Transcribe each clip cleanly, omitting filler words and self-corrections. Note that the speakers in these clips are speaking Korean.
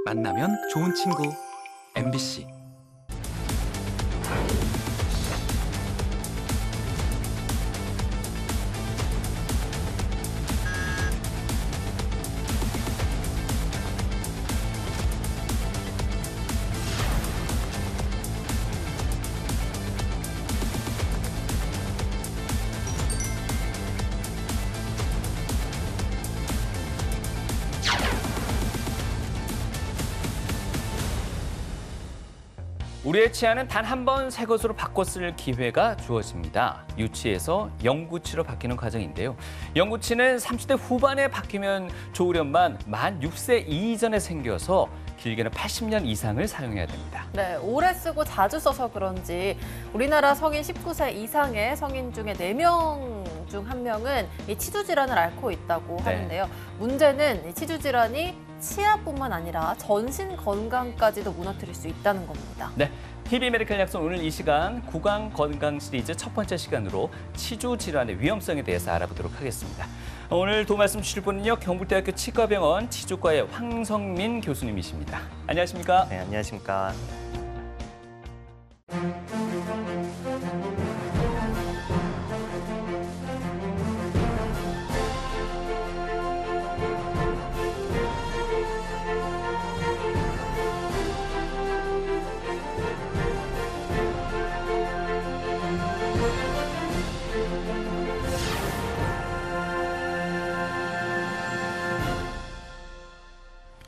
만나면 좋은 친구 MBC. 우리의 치아는 단 한 번 새 것으로 바꿔 쓸 기회가 주어집니다. 유치에서 영구치로 바뀌는 과정인데요. 영구치는 30대 후반에 바뀌면 좋으련만 만 6세 이전에 생겨서 길게는 80년 이상을 사용해야 됩니다. 네, 오래 쓰고 자주 써서 그런지 우리나라 성인 19세 이상의 성인 중에 4명 중 1명은 이 치주 질환을 앓고 있다고 하는데요. 문제는 이 치주 질환이 치아뿐만 아니라 전신 건강까지도 무너뜨릴 수 있다는 겁니다. 네, TV 메디컬 약속 오늘 이 시간 구강 건강 시리즈 첫 번째 시간으로 치주 질환의 위험성에 대해서 알아보도록 하겠습니다. 오늘 도말씀 주실 분은요, 경북대학교 치과병원 치주과의 황성민 교수님이십니다. 안녕하십니까? 네, 안녕하십니까.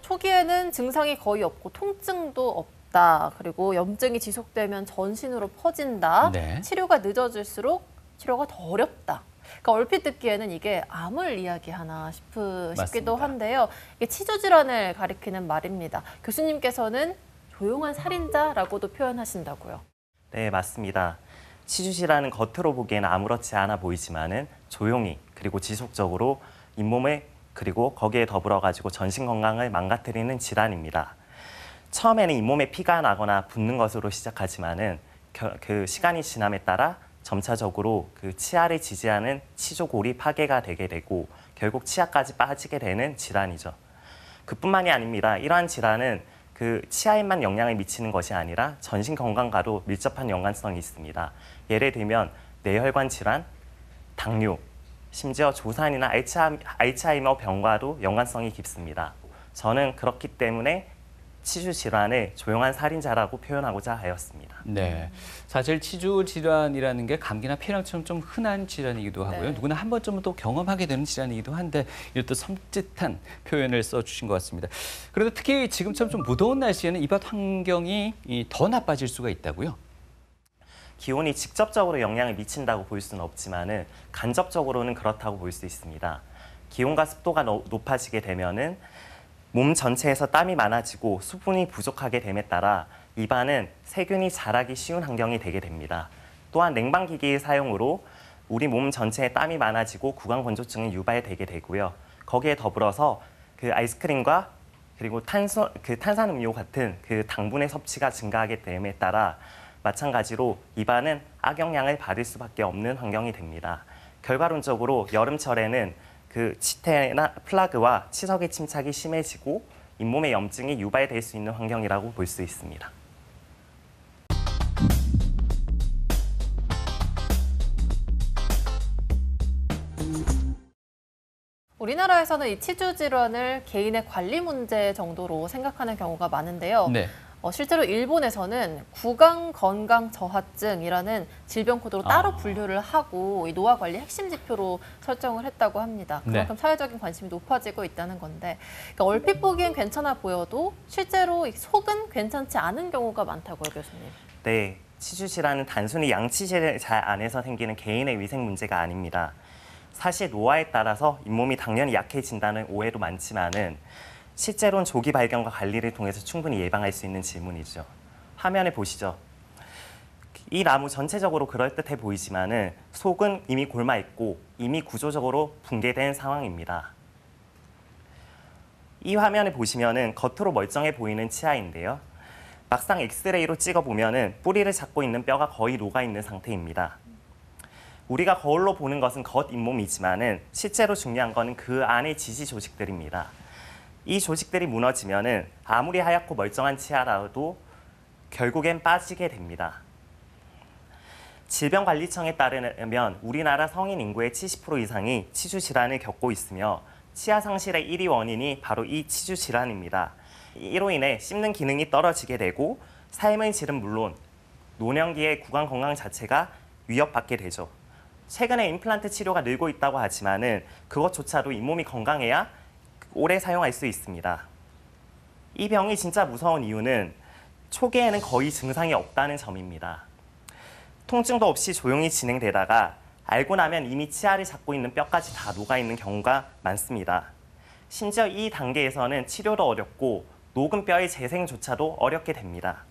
초기에는 증상이 거의 없고 통증도 없다. 그리고 염증이 지속되면 전신으로 퍼진다. 네. 치료가 늦어질수록 치료가 더 어렵다. 그러니까 얼핏 듣기에는 이게 암을 이야기하나 싶기도 맞습니다. 한데요. 이게 치주 질환을 가리키는 말입니다. 교수님께서는 조용한 살인자라고도 표현하신다고요. 네, 맞습니다. 치주 질환은 겉으로 보기에는 아무렇지 않아 보이지만은 조용히 그리고 지속적으로 잇몸에 그리고 거기에 더불어가지고 전신 건강을 망가뜨리는 질환입니다. 처음에는 잇몸에 피가 나거나 붓는 것으로 시작하지만은 그 시간이 지남에 따라 점차적으로 그 치아를 지지하는 치조골이 파괴가 되게 되고 결국 치아까지 빠지게 되는 질환이죠. 그뿐만이 아닙니다. 이러한 질환은 그 치아에만 영향을 미치는 것이 아니라 전신 건강과도 밀접한 연관성이 있습니다. 예를 들면 뇌혈관 질환, 당뇨, 심지어 조산이나 알츠하이머 병과도 연관성이 깊습니다. 저는 그렇기 때문에 치주 질환을 조용한 살인자라고 표현하고자 하였습니다. 네, 사실 치주 질환이라는 게 감기나 폐렴처럼 좀 흔한 질환이기도 하고요. 네. 누구나 한 번쯤은 또 경험하게 되는 질환이기도 한데 이런 또 섬찟한 표현을 써주신 것 같습니다. 그래도 특히 지금처럼 좀 무더운 날씨에는 입안 환경이 더 나빠질 수가 있다고요? 기온이 직접적으로 영향을 미친다고 볼 수는 없지만은 간접적으로는 그렇다고 볼 수 있습니다. 기온과 습도가 높아지게 되면은 몸 전체에서 땀이 많아지고 수분이 부족하게 됨에 따라 입안은 세균이 자라기 쉬운 환경이 되게 됩니다. 또한 냉방기기의 사용으로 우리 몸 전체에 땀이 많아지고 구강건조증이 유발되게 되고요. 거기에 더불어서 그 아이스크림과 그리고 탄산음료 같은 그 당분의 섭취가 증가하게 됨에 따라 마찬가지로 입안은 악영향을 받을 수밖에 없는 환경이 됩니다. 결과론적으로 여름철에는 그 치태나 플라그와 치석의 침착이 심해지고 잇몸의 염증이 유발될 수 있는 환경이라고 볼 수 있습니다. 우리나라에서는 이 치주 질환을 개인의 관리 문제 정도로 생각하는 경우가 많은데요. 네. 실제로 일본에서는 구강 건강 저하증이라는 질병 코드로 따로 분류를 하고 이 노화 관리 핵심 지표로 설정을 했다고 합니다. 그만큼 네. 사회적인 관심이 높아지고 있다는 건데, 그러니까 얼핏 보기엔 괜찮아 보여도 실제로 이 속은 괜찮지 않은 경우가 많다고요, 교수님. 네, 치주 질환은 단순히 양치질 잘 안 해서 생기는 개인의 위생 문제가 아닙니다. 사실 노화에 따라서 잇몸이 당연히 약해진다는 오해도 많지만은 실제로는 조기 발견과 관리를 통해서 충분히 예방할 수 있는 질문이죠. 화면을 보시죠. 이 나무 전체적으로 그럴듯해 보이지만은 속은 이미 골마 있고 이미 구조적으로 붕괴된 상황입니다. 이 화면을 보시면은 겉으로 멀쩡해 보이는 치아인데요. 막상 엑스레이로 찍어보면은 뿌리를 잡고 있는 뼈가 거의 녹아 있는 상태입니다. 우리가 거울로 보는 것은 겉 잇몸이지만은 실제로 중요한 것은 그 안의 지지 조직들입니다. 이 조직들이 무너지면은 아무리 하얗고 멀쩡한 치아라도 결국엔 빠지게 됩니다. 질병관리청에 따르면 우리나라 성인 인구의 70% 이상이 치주 질환을 겪고 있으며 치아 상실의 1위 원인이 바로 이 치주 질환입니다. 이로 인해 씹는 기능이 떨어지게 되고 삶의 질은 물론 노년기의 구강 건강 자체가 위협받게 되죠. 최근에 임플란트 치료가 늘고 있다고 하지만은 그것조차도 잇몸이 건강해야 오래 사용할 수 있습니다. 이 병이 진짜 무서운 이유는 초기에는 거의 증상이 없다는 점입니다. 통증도 없이 조용히 진행되다가 알고 나면 이미 치아를 잡고 있는 뼈까지 다 녹아있는 경우가 많습니다. 심지어 이 단계에서는 치료도 어렵고 녹은 뼈의 재생조차도 어렵게 됩니다.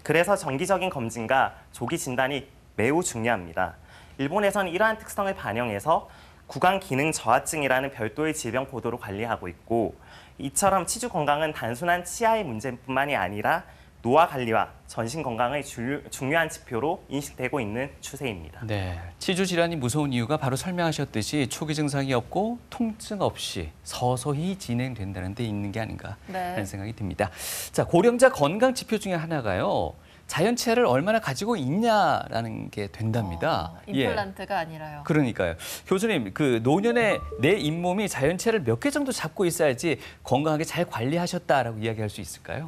그래서 정기적인 검진과 조기 진단이 매우 중요합니다. 일본에서는 이러한 특성을 반영해서 구강 기능 저하증이라는 별도의 질병 코드로 관리하고 있고 이처럼 치주 건강은 단순한 치아의 문제뿐만이 아니라 노화 관리와 전신 건강의 중요한 지표로 인식되고 있는 추세입니다. 네, 치주 질환이 무서운 이유가 바로 설명하셨듯이 초기 증상이 없고 통증 없이 서서히 진행된다는 데 있는 게 아닌가 하는 생각이 듭니다. 자, 고령자 건강 지표 중에 하나가요. 자연 치아를 얼마나 가지고 있냐라는 게 된답니다. 임플란트가 아니라요. 그러니까요. 교수님, 그 노년에 내 잇몸이 자연 치아를 몇 개 정도 잡고 있어야지 건강하게 잘 관리하셨다라고 이야기할 수 있을까요?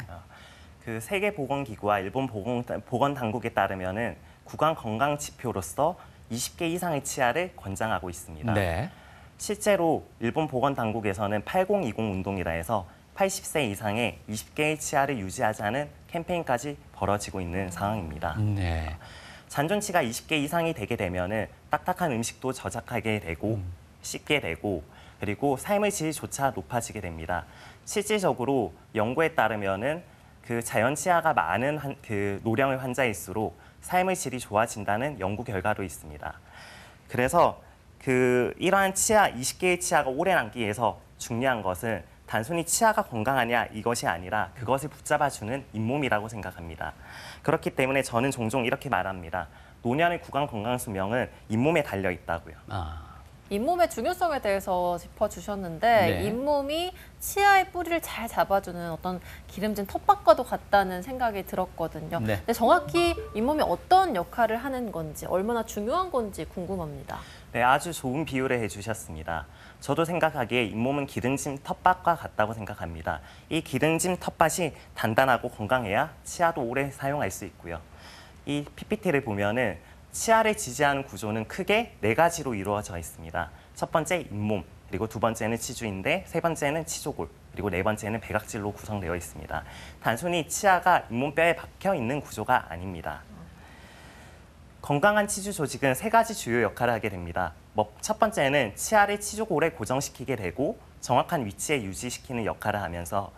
그 세계보건기구와 일본 보건당국에 따르면은 구강 건강 지표로서 20개 이상의 치아를 권장하고 있습니다. 네. 실제로 일본 보건당국에서는 8020 운동이라 해서 80세 이상의 20개의 치아를 유지하자는 캠페인까지 벌어지고 있는 상황입니다. 네. 잔존치가 20개 이상이 되게 되면은 딱딱한 음식도 저작하게 되고 씹게 되고 그리고 삶의 질조차 높아지게 됩니다. 실질적으로 연구에 따르면은 그 자연 치아가 많은 그 노령의 환자일수록 삶의 질이 좋아진다는 연구 결과도 있습니다. 그래서 그 이러한 치아 20개의 치아가 오래 남기 위해서 중요한 것은 단순히 치아가 건강하냐 이것이 아니라 그것을 붙잡아주는 잇몸이라고 생각합니다. 그렇기 때문에 저는 종종 이렇게 말합니다. 노년의 구강 건강 수명은 잇몸에 달려 있다고요. 잇몸의 중요성에 대해서 짚어주셨는데 네. 잇몸이 치아의 뿌리를 잘 잡아주는 어떤 기름진 텃밭과도 같다는 생각이 들었거든요. 네. 근데 정확히 잇몸이 어떤 역할을 하는 건지, 얼마나 중요한 건지 궁금합니다. 네, 아주 좋은 비유를 해주셨습니다. 저도 생각하기에 잇몸은 기름진 텃밭과 같다고 생각합니다. 이 기름진 텃밭이 단단하고 건강해야 치아도 오래 사용할 수 있고요. 이 PPT를 보면은 치아를 지지하는 구조는 크게 4가지로 이루어져 있습니다. 첫 번째 잇몸, 그리고 두 번째는 치주인데 세 번째는 치조골, 그리고 네 번째는 배각질로 구성되어 있습니다. 단순히 치아가 잇몸뼈에 박혀 있는 구조가 아닙니다. 건강한 치주 조직은 3가지 주요 역할을 하게 됩니다. 첫 번째는 치아를 치조골에 고정시키게 되고 정확한 위치에 유지시키는 역할을 하면서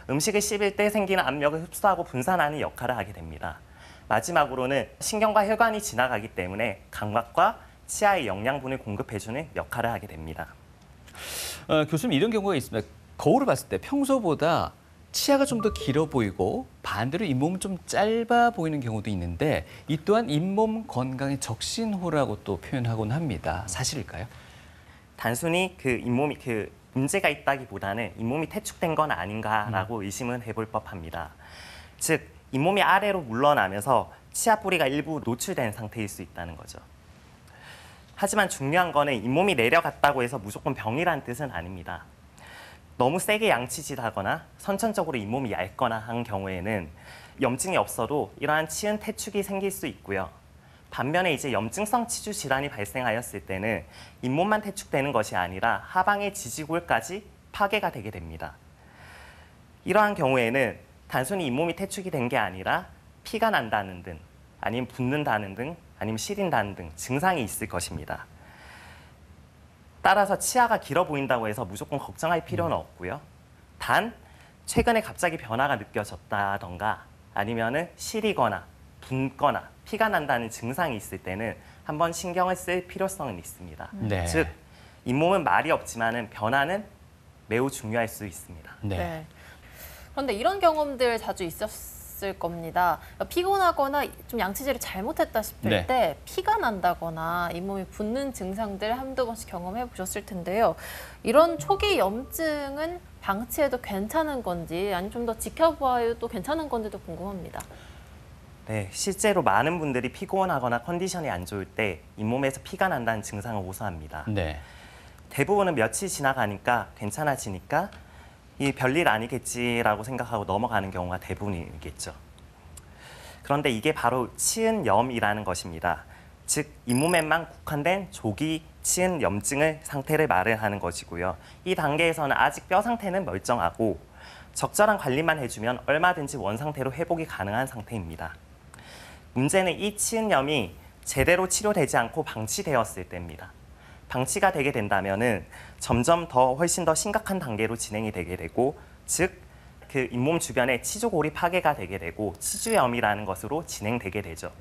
음식을 씹을 때 생기는 압력을 흡수하고 분산하는 역할을 하게 됩니다. 마지막으로는 신경과 혈관이 지나가기 때문에 감각과 치아의 영양분을 공급해주는 역할을 하게 됩니다. 교수님, 이런 경우가 있습니다. 거울을 봤을 때 평소보다 치아가 좀 더 길어 보이고 반대로 잇몸은 좀 짧아 보이는 경우도 있는데 이 또한 잇몸 건강의 적신호라고 또 표현하곤 합니다. 사실일까요? 단순히 그 잇몸이 문제가 있다기보다는 잇몸이 퇴축된 건 아닌가라고 의심은 해볼 법합니다. 즉 잇몸이 아래로 물러나면서 치아 뿌리가 일부 노출된 상태일 수 있다는 거죠. 하지만 중요한 거는 잇몸이 내려갔다고 해서 무조건 병이란 뜻은 아닙니다. 너무 세게 양치질하거나 선천적으로 잇몸이 얇거나 한 경우에는 염증이 없어도 이러한 치은 퇴축이 생길 수 있고요. 반면에 이제 염증성 치주 질환이 발생하였을 때는 잇몸만 퇴축되는 것이 아니라 하방의 지지골까지 파괴가 되게 됩니다. 이러한 경우에는 단순히 잇몸이 퇴축이 된 게 아니라 피가 난다는 등 아니면 붓는다는 등 아니면 시린다는 등 증상이 있을 것입니다. 따라서 치아가 길어 보인다고 해서 무조건 걱정할 필요는 없고요. 단 최근에 갑자기 변화가 느껴졌다던가 아니면은 시리거나 붓거나 피가 난다는 증상이 있을 때는 한번 신경을 쓸 필요성은 있습니다. 네. 즉 잇몸은 말이 없지만은 변화는 매우 중요할 수 있습니다. 네. 그런데 이런 경험들 자주 보셨을 겁니다. 피곤하거나 좀 양치질을 잘못했다 싶을 네. 때 피가 난다거나 잇몸이 붓는 증상들 한두 번씩 경험해 보셨을 텐데요. 이런 초기 염증은 방치해도 괜찮은 건지 아니면 좀 더 지켜봐도 괜찮은 건지도 궁금합니다. 네, 실제로 많은 분들이 피곤하거나 컨디션이 안 좋을 때 잇몸에서 피가 난다는 증상을 호소합니다. 네. 대부분은 며칠 지나가니까 괜찮아지니까 이 별일 아니겠지라고 생각하고 넘어가는 경우가 대부분이겠죠. 그런데 이게 바로 치은염이라는 것입니다. 즉 잇몸에만 국한된 조기 치은 염증의 상태를 말을 하는 것이고요. 이 단계에서는 아직 뼈 상태는 멀쩡하고 적절한 관리만 해주면 얼마든지 원상태로 회복이 가능한 상태입니다. 문제는 이 치은염이 제대로 치료되지 않고 방치되었을 때입니다. 방치가 되게 된다면은 점점 훨씬 더 심각한 단계로 진행이 되게 되고, 즉 그 잇몸 주변에 치조골이 파괴가 되게 되고 치주염이라는 것으로 진행되게 되죠.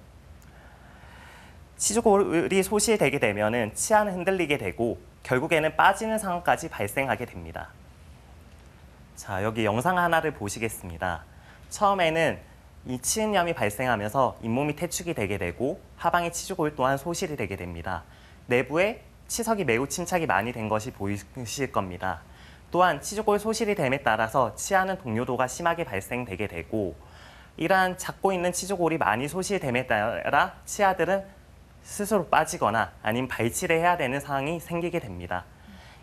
치조골이 소실되게 되면은 치아는 흔들리게 되고 결국에는 빠지는 상황까지 발생하게 됩니다. 자, 여기 영상 하나를 보시겠습니다. 처음에는 이 치은염이 발생하면서 잇몸이 퇴축이 되게 되고 하방의 치조골 또한 소실이 되게 됩니다. 내부에 치석이 매우 침착이 많이 된 것이 보이실 겁니다. 또한 치조골 소실이 됨에 따라서 치아는 동요도가 심하게 발생되게 되고, 이러한 잡고 있는 치조골이 많이 소실됨에 따라 치아들은 스스로 빠지거나 아니면 발치를 해야 되는 상황이 생기게 됩니다.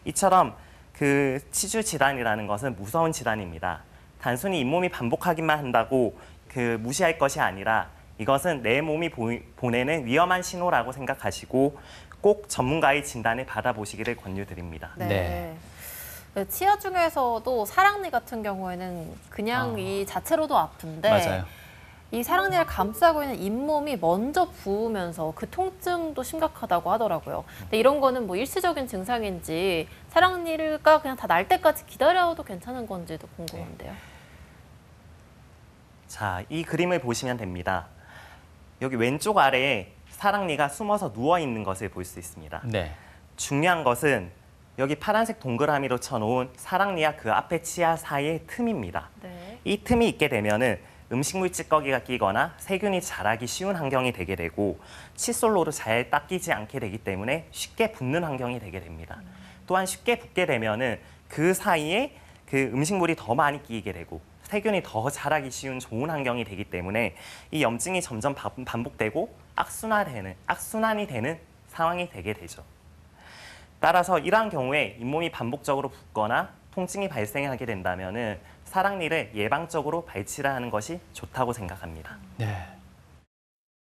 이처럼 그 치주 질환이라는 것은 무서운 질환입니다. 단순히 잇몸이 반복하기만 한다고 그 무시할 것이 아니라 이것은 내 몸이 보내는 위험한 신호라고 생각하시고 꼭 전문가의 진단을 받아보시기를 권유드립니다. 네. 치아 중에서도 사랑니 같은 경우에는 그냥 이 자체로도 아픈데 맞아요. 이 사랑니를 감싸고 있는 잇몸이 먼저 부으면서 그 통증도 심각하다고 하더라고요. 근데 이런 거는 뭐 일시적인 증상인지 사랑니가 그냥 다 날 때까지 기다려도 괜찮은 건지도 궁금한데요. 자, 이 그림을 보시면 됩니다. 여기 왼쪽 아래에 사랑니가 숨어서 누워 있는 것을 볼 수 있습니다. 네. 중요한 것은 여기 파란색 동그라미로 쳐놓은 사랑니와 그 앞에 치아 사이의 틈입니다. 네. 이 틈이 있게 되면은 음식물 찌꺼기가 끼거나 세균이 자라기 쉬운 환경이 되게 되고 칫솔로도 잘 닦이지 않게 되기 때문에 쉽게 붓는 환경이 되게 됩니다. 또한 쉽게 붓게 되면은 그 사이에 그 음식물이 더 많이 끼게 되고 세균이 더 자라기 쉬운 좋은 환경이 되기 때문에 이 염증이 점점 반복되고 악순환이 되는 상황이 되게 되죠. 따라서 이러한 경우에 잇몸이 반복적으로 붓거나 통증이 발생하게 된다면은 사랑니를 예방적으로 발치를 하는 것이 좋다고 생각합니다. 네.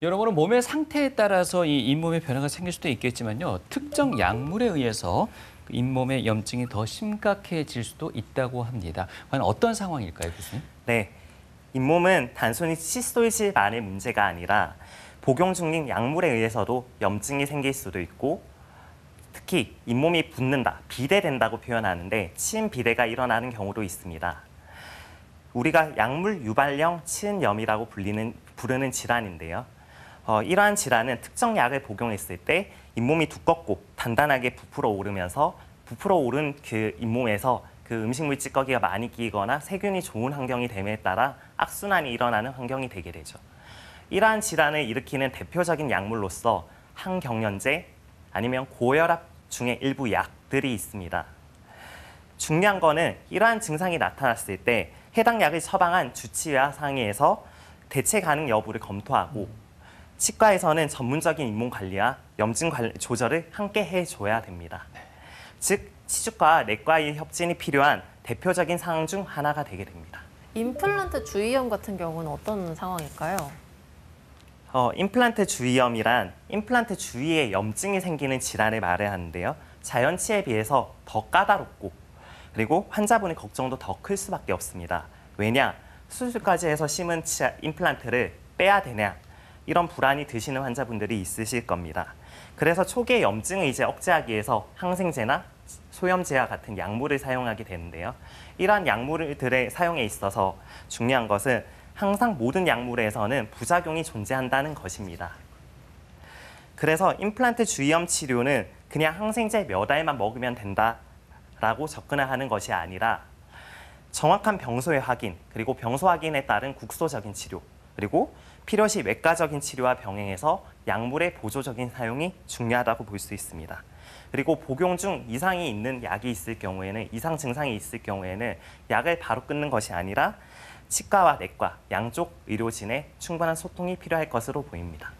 여러모로 몸의 상태에 따라서 이 잇몸의 변화가 생길 수도 있겠지만요. 특정 약물에 의해서 잇몸의 염증이 더 심각해질 수도 있다고 합니다. 과연 어떤 상황일까요, 교수님? 네, 잇몸은 단순히 칫솔질만의 문제가 아니라 복용 중인 약물에 의해서도 염증이 생길 수도 있고, 특히 잇몸이 붓는다, 비대된다고 표현하는데 치은 비대가 일어나는 경우도 있습니다. 우리가 약물 유발형 치은염이라고 부르는 질환인데요. 이러한 질환은 특정 약을 복용했을 때 잇몸이 두껍고 단단하게 부풀어 오르면서 부풀어 오른 그 잇몸에서 그 음식물 찌꺼기가 많이 끼거나 세균이 좋은 환경이 됨에 따라 악순환이 일어나는 환경이 되게 되죠. 이러한 질환을 일으키는 대표적인 약물로서 항경련제 아니면 고혈압 중에 일부 약들이 있습니다. 중요한 거는 이러한 증상이 나타났을 때 해당 약을 처방한 주치의와 상의해서 대체 가능 여부를 검토하고 치과에서는 전문적인 잇몸 관리와 염증 조절을 함께 해줘야 됩니다. 즉 치주과와 내과의 협진이 필요한 대표적인 상황 중 하나가 되게 됩니다. 임플란트 주위염 같은 경우는 어떤 상황일까요? 임플란트 주위염이란 임플란트 주위에 염증이 생기는 질환을 말을 하는데요. 자연치에 비해서 더 까다롭고 그리고 환자분의 걱정도 더 클 수밖에 없습니다. 왜냐? 수술까지 해서 심은 임플란트를 빼야 되냐? 이런 불안이 드시는 환자분들이 있으실 겁니다. 그래서 초기의 염증을 이제 억제하기 위해서 항생제나 소염제와 같은 약물을 사용하게 되는데요. 이러한 약물들의 사용에 있어서 중요한 것은 항상 모든 약물에서는 부작용이 존재한다는 것입니다. 그래서 임플란트 주위염 치료는 그냥 항생제 몇 알만 먹으면 된다라고 접근을 하는 것이 아니라 정확한 병소의 확인, 그리고 병소 확인에 따른 국소적인 치료, 그리고 필요시 외과적인 치료와 병행해서 약물의 보조적인 사용이 중요하다고 볼 수 있습니다. 그리고 복용 중 이상이 있는 약이 있을 경우에는, 이상 증상이 있을 경우에는 약을 바로 끊는 것이 아니라 치과와 내과 양쪽 의료진의 충분한 소통이 필요할 것으로 보입니다.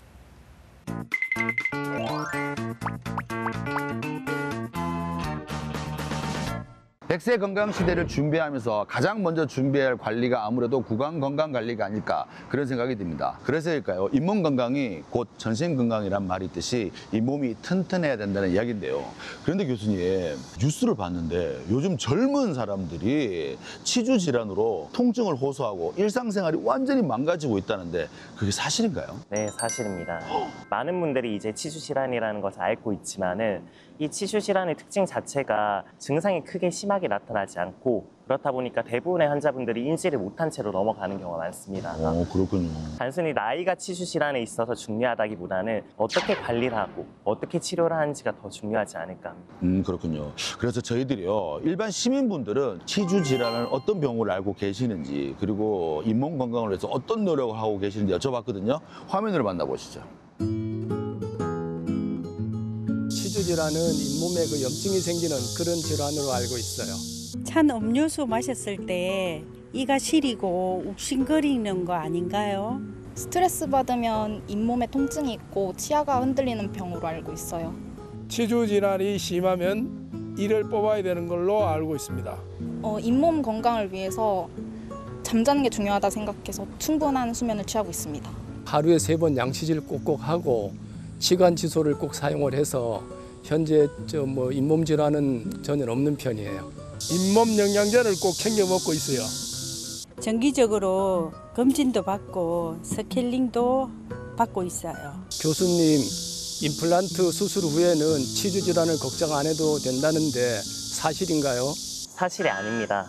백세 건강 시대를 준비하면서 가장 먼저 준비해야 할 관리가 아무래도 구강 건강 관리가 아닐까 그런 생각이 듭니다. 그래서일까요? 잇몸 건강이 곧 전신 건강이란 말이 있듯이 잇몸이 튼튼해야 된다는 이야기인데요. 그런데 교수님, 뉴스를 봤는데 요즘 젊은 사람들이 치주 질환으로 통증을 호소하고 일상생활이 완전히 망가지고 있다는데 그게 사실인가요? 네, 사실입니다. 많은 분들이 이제 치주 질환이라는 것을 알고 있지만은 이 치주 질환의 특징 자체가 증상이 크게 심하게 나타나지 않고, 그렇다 보니까 대부분의 환자분들이 인지를 못한 채로 넘어가는 경우가 많습니다. 그렇군요. 단순히 나이가 치주 질환에 있어서 중요하다기보다는 어떻게 관리를 하고 어떻게 치료를 하는지가 더 중요하지 않을까 합니다. 그렇군요. 그래서 저희들이요, 일반 시민분들은 치주 질환을 어떤 병으로 알고 계시는지, 그리고 잇몸 건강을 위해서 어떤 노력을 하고 계시는지 여쭤봤거든요. 화면으로 만나보시죠. 치주 질환은 잇몸에 그 염증이 생기는 그런 질환으로 알고 있어요. 찬 음료수 마셨을 때 이가 시리고 욱신거리는 거 아닌가요? 스트레스 받으면 잇몸에 통증이 있고 치아가 흔들리는 병으로 알고 있어요. 치주 질환이 심하면 이를 뽑아야 되는 걸로 알고 있습니다. 잇몸 건강을 위해서 잠자는 게 중요하다 생각해서 충분한 수면을 취하고 있습니다. 하루에 3번 양치질 꼭꼭 하고 치관 지소를 꼭 사용을 해서 현재 잇몸 질환은 전혀 없는 편이에요. 잇몸 영양제를 꼭 챙겨 먹고 있어요. 정기적으로 검진도 받고 스케일링도 받고 있어요. 교수님, 임플란트 수술 후에는 치주 질환을 걱정 안 해도 된다는데 사실인가요? 사실이 아닙니다.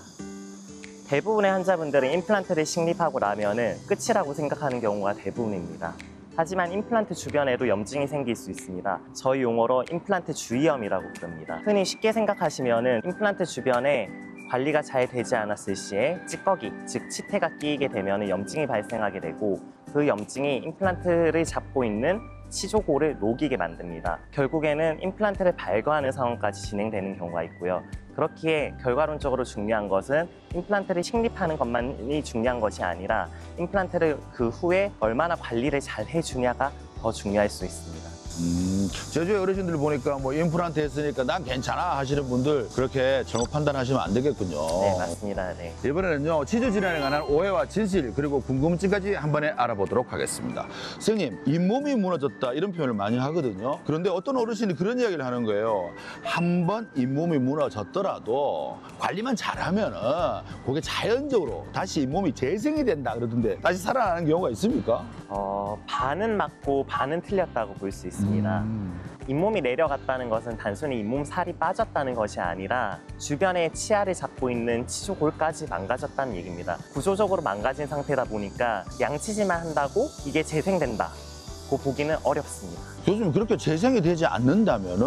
대부분의 환자분들은 임플란트를 식립하고 나면은 끝이라고 생각하는 경우가 대부분입니다. 하지만 임플란트 주변에도 염증이 생길 수 있습니다. 저희 용어로 임플란트 주위염이라고 부릅니다. 흔히 쉽게 생각하시면은 임플란트 주변에 관리가 잘 되지 않았을 시에 찌꺼기, 즉 치태가 끼이게 되면 염증이 발생하게 되고, 그 염증이 임플란트를 잡고 있는 치조골을 녹이게 만듭니다. 결국에는 임플란트를 발거하는 상황까지 진행되는 경우가 있고요. 그렇기에 결과론적으로 중요한 것은 임플란트를 식립하는 것만이 중요한 것이 아니라 임플란트를 그 후에 얼마나 관리를 잘 해주냐가 더 중요할 수 있습니다. 제주의 어르신들 보니까 뭐 임플란트 했으니까 난 괜찮아 하시는 분들 그렇게 잘못 판단하시면 안 되겠군요. 네, 맞습니다. 네. 이번에는요, 치주 질환에 관한 오해와 진실, 그리고 궁금증까지 한 번에 알아보도록 하겠습니다. 선생님, 잇몸이 무너졌다 이런 표현을 많이 하거든요. 그런데 어떤 어르신이 그런 이야기를 하는 거예요. 한 번 잇몸이 무너졌더라도 관리만 잘하면은 그게 자연적으로 다시 잇몸이 재생이 된다 그러던데 다시 살아나는 경우가 있습니까? 반은 맞고 반은 틀렸다고 볼 수 있습니다. 잇몸이 내려갔다는 것은 단순히 잇몸 살이 빠졌다는 것이 아니라 주변에 치아를 잡고 있는 치조골까지 망가졌다는 얘기입니다. 구조적으로 망가진 상태다 보니까 양치질만 한다고 이게 재생된다 고 보기는 어렵습니다. 교수님, 그렇게 재생이 되지 않는다면은,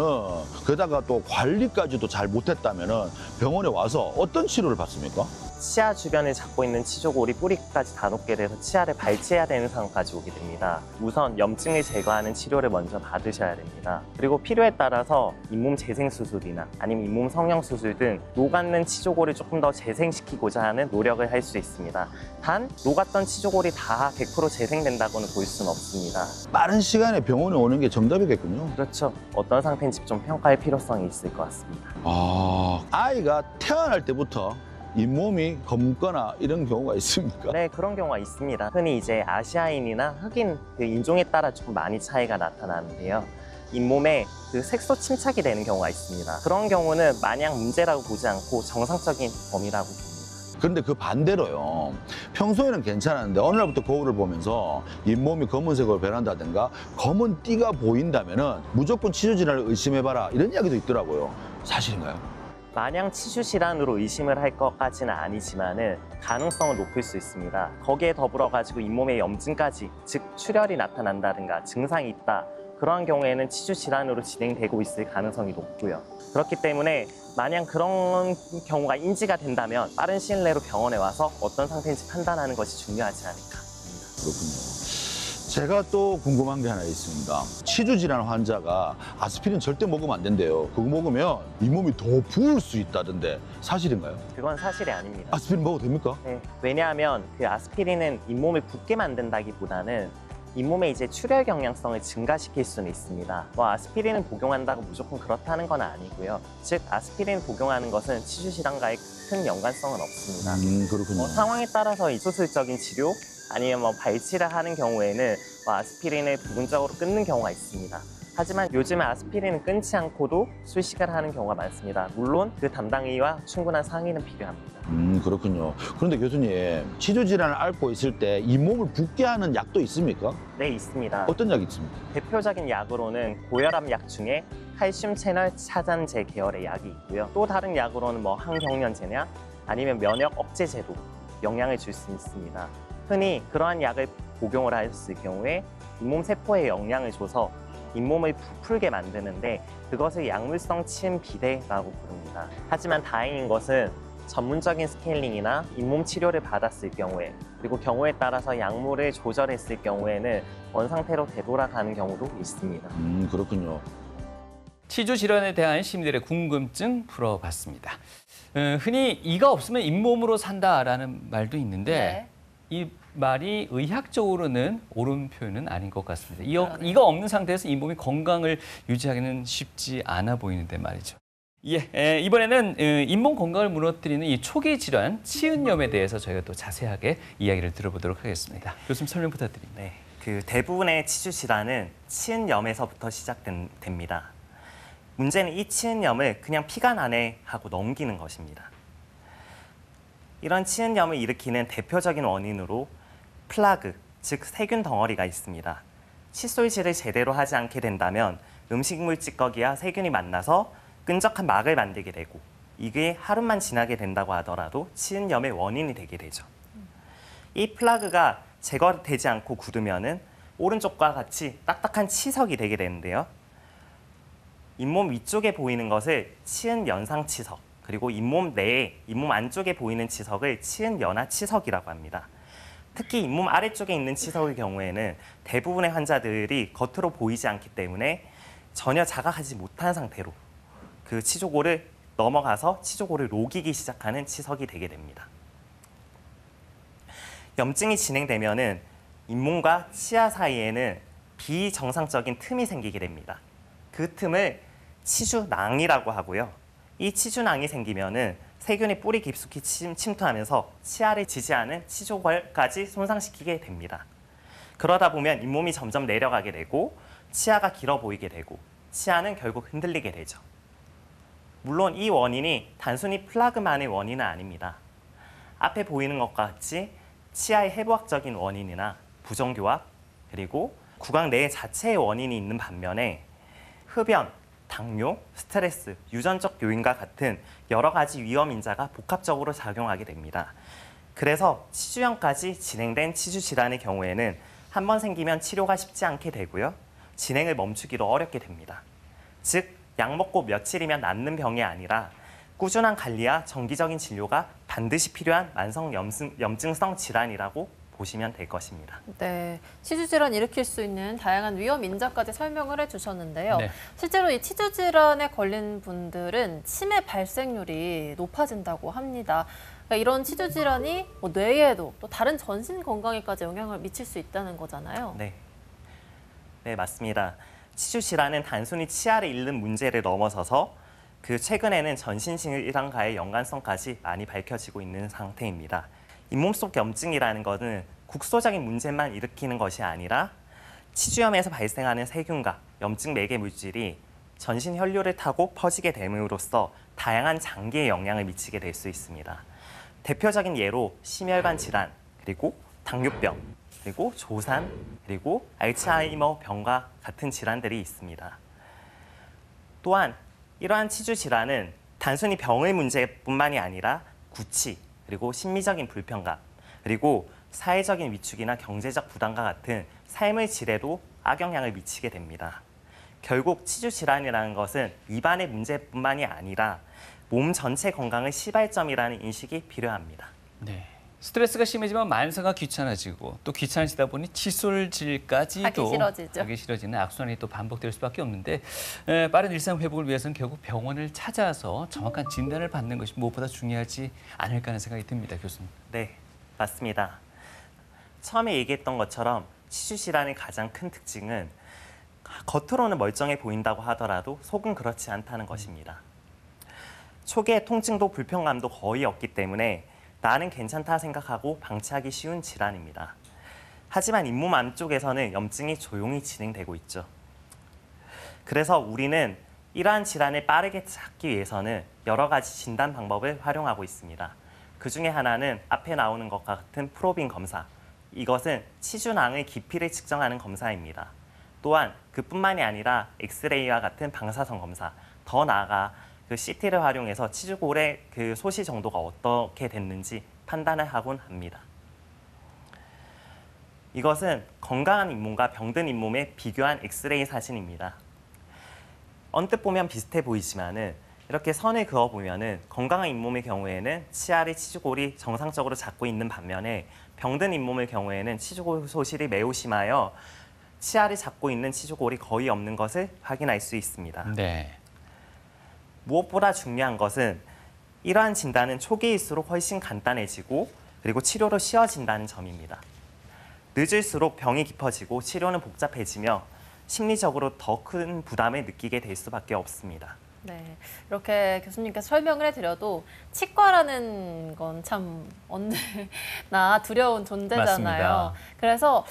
게다가 또 관리까지도 잘 못했다면은 병원에 와서 어떤 치료를 받습니까? 치아 주변을 잡고 있는 치조골이 뿌리까지 다 녹게 돼서 치아를 발치해야 되는 상황까지 오게 됩니다. 우선 염증을 제거하는 치료를 먼저 받으셔야 됩니다. 그리고 필요에 따라서 잇몸 재생 수술이나 아니면 잇몸 성형 수술 등 녹았는 치조골을 조금 더 재생시키고자 하는 노력을 할 수 있습니다. 단 녹았던 치조골이 다 100% 재생된다고는 볼 수는 없습니다. 빠른 시간에 병원에 오는 게 정답이겠군요. 그렇죠. 어떤 상태인지 좀 평가할 필요성이 있을 것 같습니다. 아이가 태어날 때부터 잇몸이 검거나 이런 경우가 있습니까? 네, 그런 경우가 있습니다. 흔히 이제 아시아인이나 흑인 그 인종에 따라 좀 많이 차이가 나타나는데요. 잇몸에 그 색소 침착이 되는 경우가 있습니다. 그런 경우는 마냥 문제라고 보지 않고 정상적인 범위라고 봅니다. 그런데 그 반대로요, 평소에는 괜찮았는데 어느 날부터 거울을 보면서 잇몸이 검은색으로 변한다든가 검은 띠가 보인다면은 무조건 치주 질환을 의심해봐라 이런 이야기도 있더라고요. 사실인가요? 마냥 치주 질환으로 의심을 할 것까지는 아니지만은 가능성은 높을 수 있습니다. 거기에 더불어 가지고 잇몸에 염증까지, 즉 출혈이 나타난다든가 증상이 있다 그러한 경우에는 치주 질환으로 진행되고 있을 가능성이 높고요. 그렇기 때문에 만약 그런 경우가 인지가 된다면 빠른 시일 내로 병원에 와서 어떤 상태인지 판단하는 것이 중요하지 않을까. 그렇군요. 제가 또 궁금한 게 하나 있습니다. 치주 질환 환자가 아스피린 절대 먹으면 안 된대요. 그거 먹으면 잇몸이 더 부을 수 있다던데 사실인가요? 그건 사실이 아닙니다. 아스피린 먹어도 됩니까? 네, 왜냐하면 그 아스피린은 잇몸을 붓게 만든다기보다는 잇몸의 이제 출혈 경량성을 증가시킬 수는 있습니다. 아스피린을 복용한다고 무조건 그렇다는 건 아니고요. 즉 아스피린을 복용하는 것은 치주 질환과의 큰 연관성은 없습니다. 그렇군요. 상황에 따라서 이 수술적인 치료 아니면 발치를 하는 경우에는 아스피린을 부분적으로 끊는 경우가 있습니다. 하지만 요즘은 아스피린을 끊지 않고도 술식을 하는 경우가 많습니다. 물론 그 담당의와 충분한 상의는 필요합니다. 그렇군요. 그런데 교수님, 치주 질환을 앓고 있을 때 잇몸을 붓게 하는 약도 있습니까? 네, 있습니다. 어떤 약이 있습니까? 대표적인 약으로는 고혈압 약 중에 칼슘 채널 차단제 계열의 약이 있고요. 또 다른 약으로는 항경련제냐 아니면 면역 억제제도 영향을 줄 수 있습니다. 흔히 그러한 약을 복용을 했을 경우에 잇몸 세포에 영향을 줘서 잇몸을 부풀게 만드는데 그것을 약물성 침 비대라고 부릅니다. 하지만 다행인 것은 전문적인 스케일링이나 잇몸 치료를 받았을 경우에 그리고 경우에 따라서 약물을 조절했을 경우에는 원상태로 되돌아가는 경우도 있습니다. 그렇군요. 치주 질환에 대한 시민들의 궁금증 풀어봤습니다. 흔히 이가 없으면 잇몸으로 산다라는 말도 있는데 이 말이 의학적으로는 옳은 표현은 아닌 것 같습니다. 이가 없는 상태에서 잇몸이 건강을 유지하기는 쉽지 않아 보이는데 말이죠. 예, 이번에는 잇몸 건강을 무너뜨리는 이 초기 질환, 치은염에 대해서 저희가 또 자세하게 이야기를 들어보도록 하겠습니다. 교수님 설명 부탁드립니다. 네, 그 대부분의 치주 질환은 치은염에서부터 시작됩니다. 문제는 이 치은염을 그냥 피가 나네 하고 넘기는 것입니다. 이런 치은염을 일으키는 대표적인 원인으로 플라그, 즉 세균 덩어리가 있습니다. 칫솔질을 제대로 하지 않게 된다면 음식물 찌꺼기와 세균이 만나서 끈적한 막을 만들게 되고 이게 하루만 지나게 된다고 하더라도 치은염의 원인이 되게 되죠. 이 플라그가 제거되지 않고 굳으면은 오른쪽과 같이 딱딱한 치석이 되게 되는데요. 잇몸 위쪽에 보이는 것을 치은연상 치석, 그리고 잇몸 내에, 잇몸 안쪽에 보이는 치석을 치은연하 치석이라고 합니다. 특히 잇몸 아래쪽에 있는 치석의 경우에는 대부분의 환자들이 겉으로 보이지 않기 때문에 전혀 자각하지 못한 상태로 그 치조골을 넘어가서 치조골을 녹이기 시작하는 치석이 되게 됩니다. 염증이 진행되면은 잇몸과 치아 사이에는 비정상적인 틈이 생기게 됩니다. 그 틈을 치주낭이라고 하고요. 이 치주낭이 생기면은 세균이 뿌리 깊숙이 침투하면서 치아를 지지하는 치조골까지 손상시키게 됩니다. 그러다 보면 잇몸이 점점 내려가게 되고 치아가 길어 보이게 되고 치아는 결국 흔들리게 되죠. 물론 이 원인이 단순히 플라그만의 원인은 아닙니다. 앞에 보이는 것과 같이 치아의 해부학적인 원인이나 부정교합, 그리고 구강 내 자체의 원인이 있는 반면에 흡연, 당뇨, 스트레스, 유전적 요인과 같은 여러 가지 위험 인자가 복합적으로 작용하게 됩니다. 그래서 치주염까지 진행된 치주 질환의 경우에는 한 번 생기면 치료가 쉽지 않게 되고요. 진행을 멈추기도 어렵게 됩니다. 즉, 약 먹고 며칠이면 낫는 병이 아니라 꾸준한 관리와 정기적인 진료가 반드시 필요한 만성 염증성 질환이라고 보시면 될 것입니다. 네, 치주 질환 일으킬 수 있는 다양한 위험 인자까지 설명을 해주셨는데요. 네. 실제로 이 치주 질환에 걸린 분들은 치매 발생률이 높아진다고 합니다. 그러니까 이런 치주 질환이 뇌에도 또 다른 전신 건강에까지 영향을 미칠 수 있다는 거잖아요. 네, 맞습니다. 치주 질환은 단순히 치아를 잃는 문제를 넘어서서 최근에는 전신 질환과의 연관성까지 많이 밝혀지고 있는 상태입니다. 잇몸 속 염증이라는 것은 국소적인 문제만 일으키는 것이 아니라 치주염에서 발생하는 세균과 염증 매개 물질이 전신 혈류를 타고 퍼지게 됨으로써 다양한 장기에 영향을 미치게 될 수 있습니다. 대표적인 예로 심혈관 질환, 그리고 당뇨병, 그리고 조산, 그리고 알츠하이머 병과 같은 질환들이 있습니다. 또한 이러한 치주 질환은 단순히 병의 문제뿐만이 아니라 구취, 그리고 심리적인 불편감, 그리고 사회적인 위축이나 경제적 부담과 같은 삶의 질에도 악영향을 미치게 됩니다. 결국 치주 질환이라는 것은 입안의 문제뿐만이 아니라 몸 전체 건강의 시발점이라는 인식이 필요합니다. 네. 스트레스가 심해지면 만사가 귀찮아지고 또 귀찮아지다 보니 칫솔질까지도 하기 싫어지는 악순환이 또 반복될 수밖에 없는데 빠른 일상 회복을 위해서는 결국 병원을 찾아서 정확한 진단을 받는 것이 무엇보다 중요하지 않을까 하는 생각이 듭니다, 교수님. 네, 맞습니다. 처음에 얘기했던 것처럼 치주 질환의 가장 큰 특징은 겉으로는 멀쩡해 보인다고 하더라도 속은 그렇지 않다는 것입니다. 초기에 통증도 불편감도 거의 없기 때문에 나는 괜찮다 생각하고 방치하기 쉬운 질환입니다. 하지만 잇몸 안쪽에서는 염증이 조용히 진행되고 있죠. 그래서 우리는 이러한 질환을 빠르게 찾기 위해서는 여러 가지 진단 방법을 활용하고 있습니다. 그 중에 하나는 앞에 나오는 것과 같은 프로빈 검사. 이것은 치주낭의 깊이를 측정하는 검사입니다. 또한 그뿐만이 아니라 엑스레이와 같은 방사선 검사, 더 나아가 그 CT를 활용해서 치주골의 그 소시 정도가 어떻게 됐는지 판단을 하곤 합니다. 이것은 건강한 잇몸과 병든 잇몸의 비교한 엑스레이 사진입니다. 언뜻 보면 비슷해 보이지만은 이렇게 선을 그어 보면은 건강한 잇몸의 경우에는 치아의 치주골이 정상적으로 잡고 있는 반면에 병든 잇몸의 경우에는 치주골 소실이 매우 심하여 치아를 잡고 있는 치주골이 거의 없는 것을 확인할 수 있습니다. 네. 무엇보다 중요한 것은 이러한 진단은 초기일수록 훨씬 간단해지고 그리고 치료로 쉬워진다는 점입니다. 늦을수록 병이 깊어지고 치료는 복잡해지며 심리적으로 더 큰 부담을 느끼게 될 수밖에 없습니다. 네, 이렇게 교수님께서 설명을 해드려도 치과라는 건 참 언제나 두려운 존재잖아요. 맞습니다. 그래서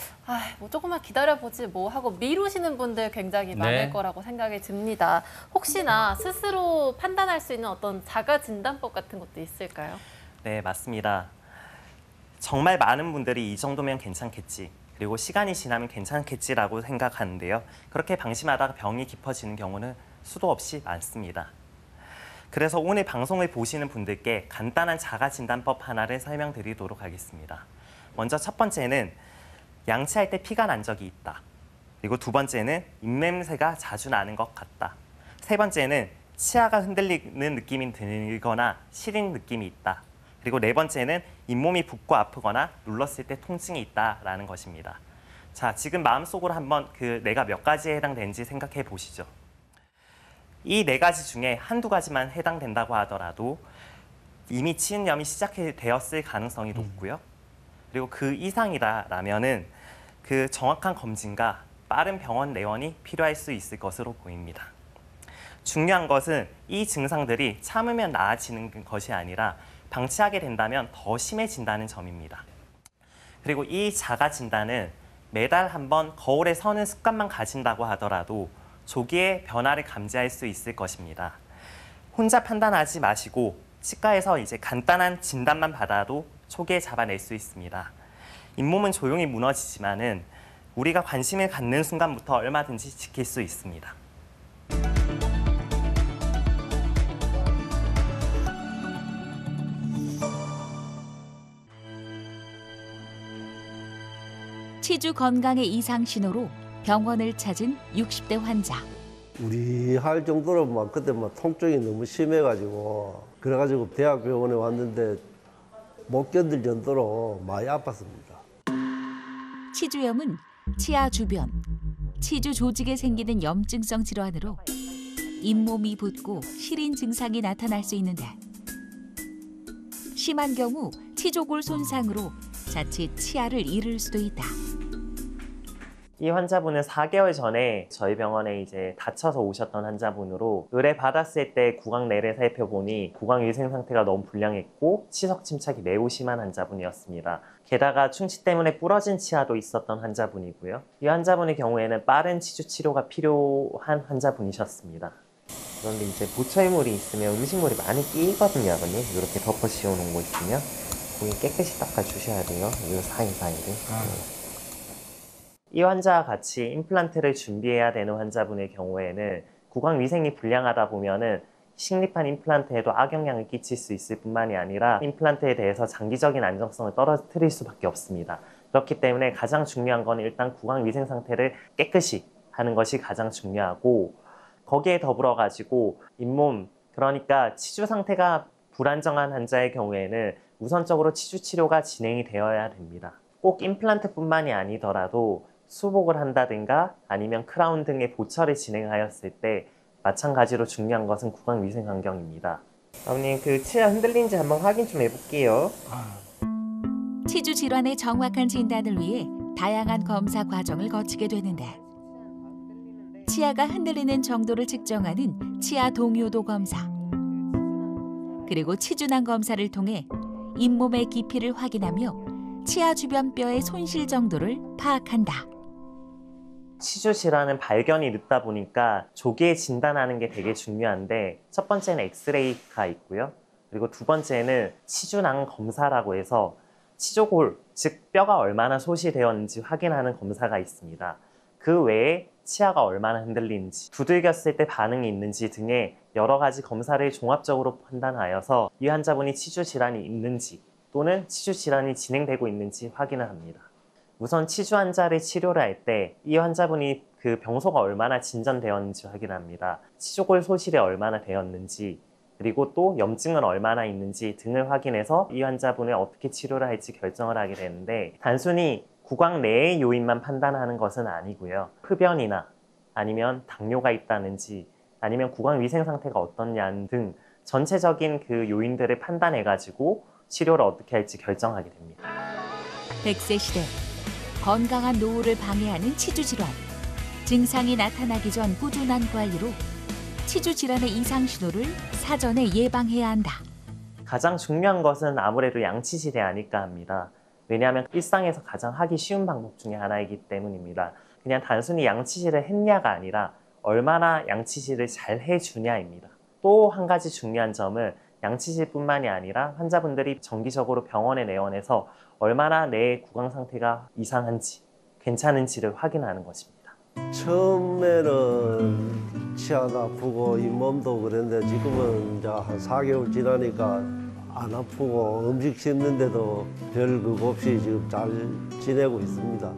뭐 조금만 기다려보지 뭐 하고 미루시는 분들 굉장히 많을 네. 거라고 생각이 듭니다. 혹시나 스스로 판단할 수 있는 어떤 자가 진단법 같은 것도 있을까요? 네, 맞습니다. 정말 많은 분들이 이 정도면 괜찮겠지, 그리고 시간이 지나면 괜찮겠지라고 생각하는데요. 그렇게 방심하다가 병이 깊어지는 경우는 수도 없이 많습니다. 그래서 오늘 방송을 보시는 분들께 간단한 자가진단법 하나를 설명드리도록 하겠습니다. 먼저 첫 번째는 양치할 때 피가 난 적이 있다. 그리고 두 번째는 입냄새가 자주 나는 것 같다. 세 번째는 치아가 흔들리는 느낌이 들거나 시린 느낌이 있다. 그리고 네 번째는 잇몸이 붓고 아프거나 눌렀을 때 통증이 있다라는 것입니다. 자, 지금 마음속으로 한번 그 내가 몇 가지에 해당되는지 생각해 보시죠. 이 네 가지 중에 한두 가지만 해당된다고 하더라도 이미 치은염이 시작되었을 가능성이 높고요. 그리고 그 이상이라면은 그 정확한 검진과 빠른 병원 내원이 필요할 수 있을 것으로 보입니다. 중요한 것은 이 증상들이 참으면 나아지는 것이 아니라 방치하게 된다면 더 심해진다는 점입니다. 그리고 이 자가 진단은 매달 한 번 거울에 서는 습관만 가진다고 하더라도 조기에 변화를 감지할 수 있을 것입니다. 혼자 판단하지 마시고 치과에서 이제 간단한 진단만 받아도 초기에 잡아낼 수 있습니다. 잇몸은 조용히 무너지지만은 우리가 관심을 갖는 순간부터 얼마든지 지킬 수 있습니다. 치주 건강의 이상 신호로 병원을 찾은 60대 환자. 우리 할 정도로 막 그때 막 통증이 너무 심해가지고 그래가지고 대학병원에 왔는데 못 견딜 정도로 많이 아팠습니다. 치주염은 치아 주변, 치주 조직에 생기는 염증성 질환으로 잇몸이 붓고 시린 증상이 나타날 수 있는데 심한 경우 치조골 손상으로 자칫 치아를 잃을 수도 있다. 이 환자분은 4개월 전에 저희 병원에 이제 다쳐서 오셨던 환자분으로 의뢰 받았을 때 구강 내를 살펴보니 구강 위생 상태가 너무 불량했고 치석 침착이 매우 심한 환자분이었습니다. 게다가 충치 때문에 부러진 치아도 있었던 환자분이고요. 이 환자분의 경우에는 빠른 치주 치료가 필요한 환자분이셨습니다. 그런데 이제 보철물이 있으면 음식물이 많이 끼거든요, 아버님. 이렇게 덮어 씌워놓은 거 있으면 고기 깨끗이 닦아주셔야 돼요. 이 사이사이를. 이 환자와 같이 임플란트를 준비해야 되는 환자분의 경우에는 구강 위생이 불량하다 보면은 식립한 임플란트에도 악영향을 끼칠 수 있을 뿐만이 아니라 임플란트에 대해서 장기적인 안정성을 떨어뜨릴 수밖에 없습니다. 그렇기 때문에 가장 중요한 건 일단 구강 위생 상태를 깨끗이 하는 것이 가장 중요하고 거기에 더불어 가지고 잇몸, 그러니까 치주 상태가 불안정한 환자의 경우에는 우선적으로 치주 치료가 진행이 되어야 됩니다. 꼭 임플란트뿐만이 아니더라도 수복을 한다든가 아니면 크라운 등의 보철을 진행하였을 때 마찬가지로 중요한 것은 구강위생 환경입니다. 아버님, 그 치아 흔들린지 한번 확인 좀 해볼게요. 치주 질환의 정확한 진단을 위해 다양한 검사 과정을 거치게 되는데 치아가 흔들리는 정도를 측정하는 치아 동요도 검사 그리고 치주낭 검사를 통해 잇몸의 깊이를 확인하며 치아 주변 뼈의 손실 정도를 파악한다. 치주 질환은 발견이 늦다 보니까 조기에 진단하는 게 되게 중요한데 첫 번째는 엑스레이가 있고요. 그리고 두 번째는 치주낭 검사라고 해서 치조골, 즉 뼈가 얼마나 소실되었는지 확인하는 검사가 있습니다. 그 외에 치아가 얼마나 흔들리는지, 두들겼을 때 반응이 있는지 등의 여러 가지 검사를 종합적으로 판단하여서 이 환자분이 치주 질환이 있는지 또는 치주 질환이 진행되고 있는지 확인을 합니다. 우선 치주 환자를 치료를 할 때 이 환자분이 그 병소가 얼마나 진전되었는지 확인합니다. 치조골 소실이 얼마나 되었는지, 그리고 또 염증은 얼마나 있는지 등을 확인해서 이 환자분을 어떻게 치료를 할지 결정을 하게 되는데 단순히 구강 내의 요인만 판단하는 것은 아니고요. 흡연이나 아니면 당뇨가 있다는지 아니면 구강 위생 상태가 어떻냐 등 전체적인 그 요인들을 판단해가지고 치료를 어떻게 할지 결정하게 됩니다. 100세 시대 건강한 노후를 방해하는 치주 질환. 증상이 나타나기 전 꾸준한 관리로 치주 질환의 이상 신호를 사전에 예방해야 한다. 가장 중요한 것은 아무래도 양치질이 아닐까 합니다. 왜냐하면 일상에서 가장 하기 쉬운 방법 중에 하나이기 때문입니다. 그냥 단순히 양치질을 했냐가 아니라 얼마나 양치질을 잘 해주냐입니다. 또 한 가지 중요한 점은 양치질뿐만이 아니라 환자분들이 정기적으로 병원에 내원해서 얼마나 내 구강 상태가 이상한지, 괜찮은지를 확인하는 것입니다. 처음에는 치아도 아프고 잇몸도 그랬는데 지금은 이제 한 4개월 지나니까 안 아프고 음식 씹는데도 별 그거 없이 지금 잘 지내고 있습니다.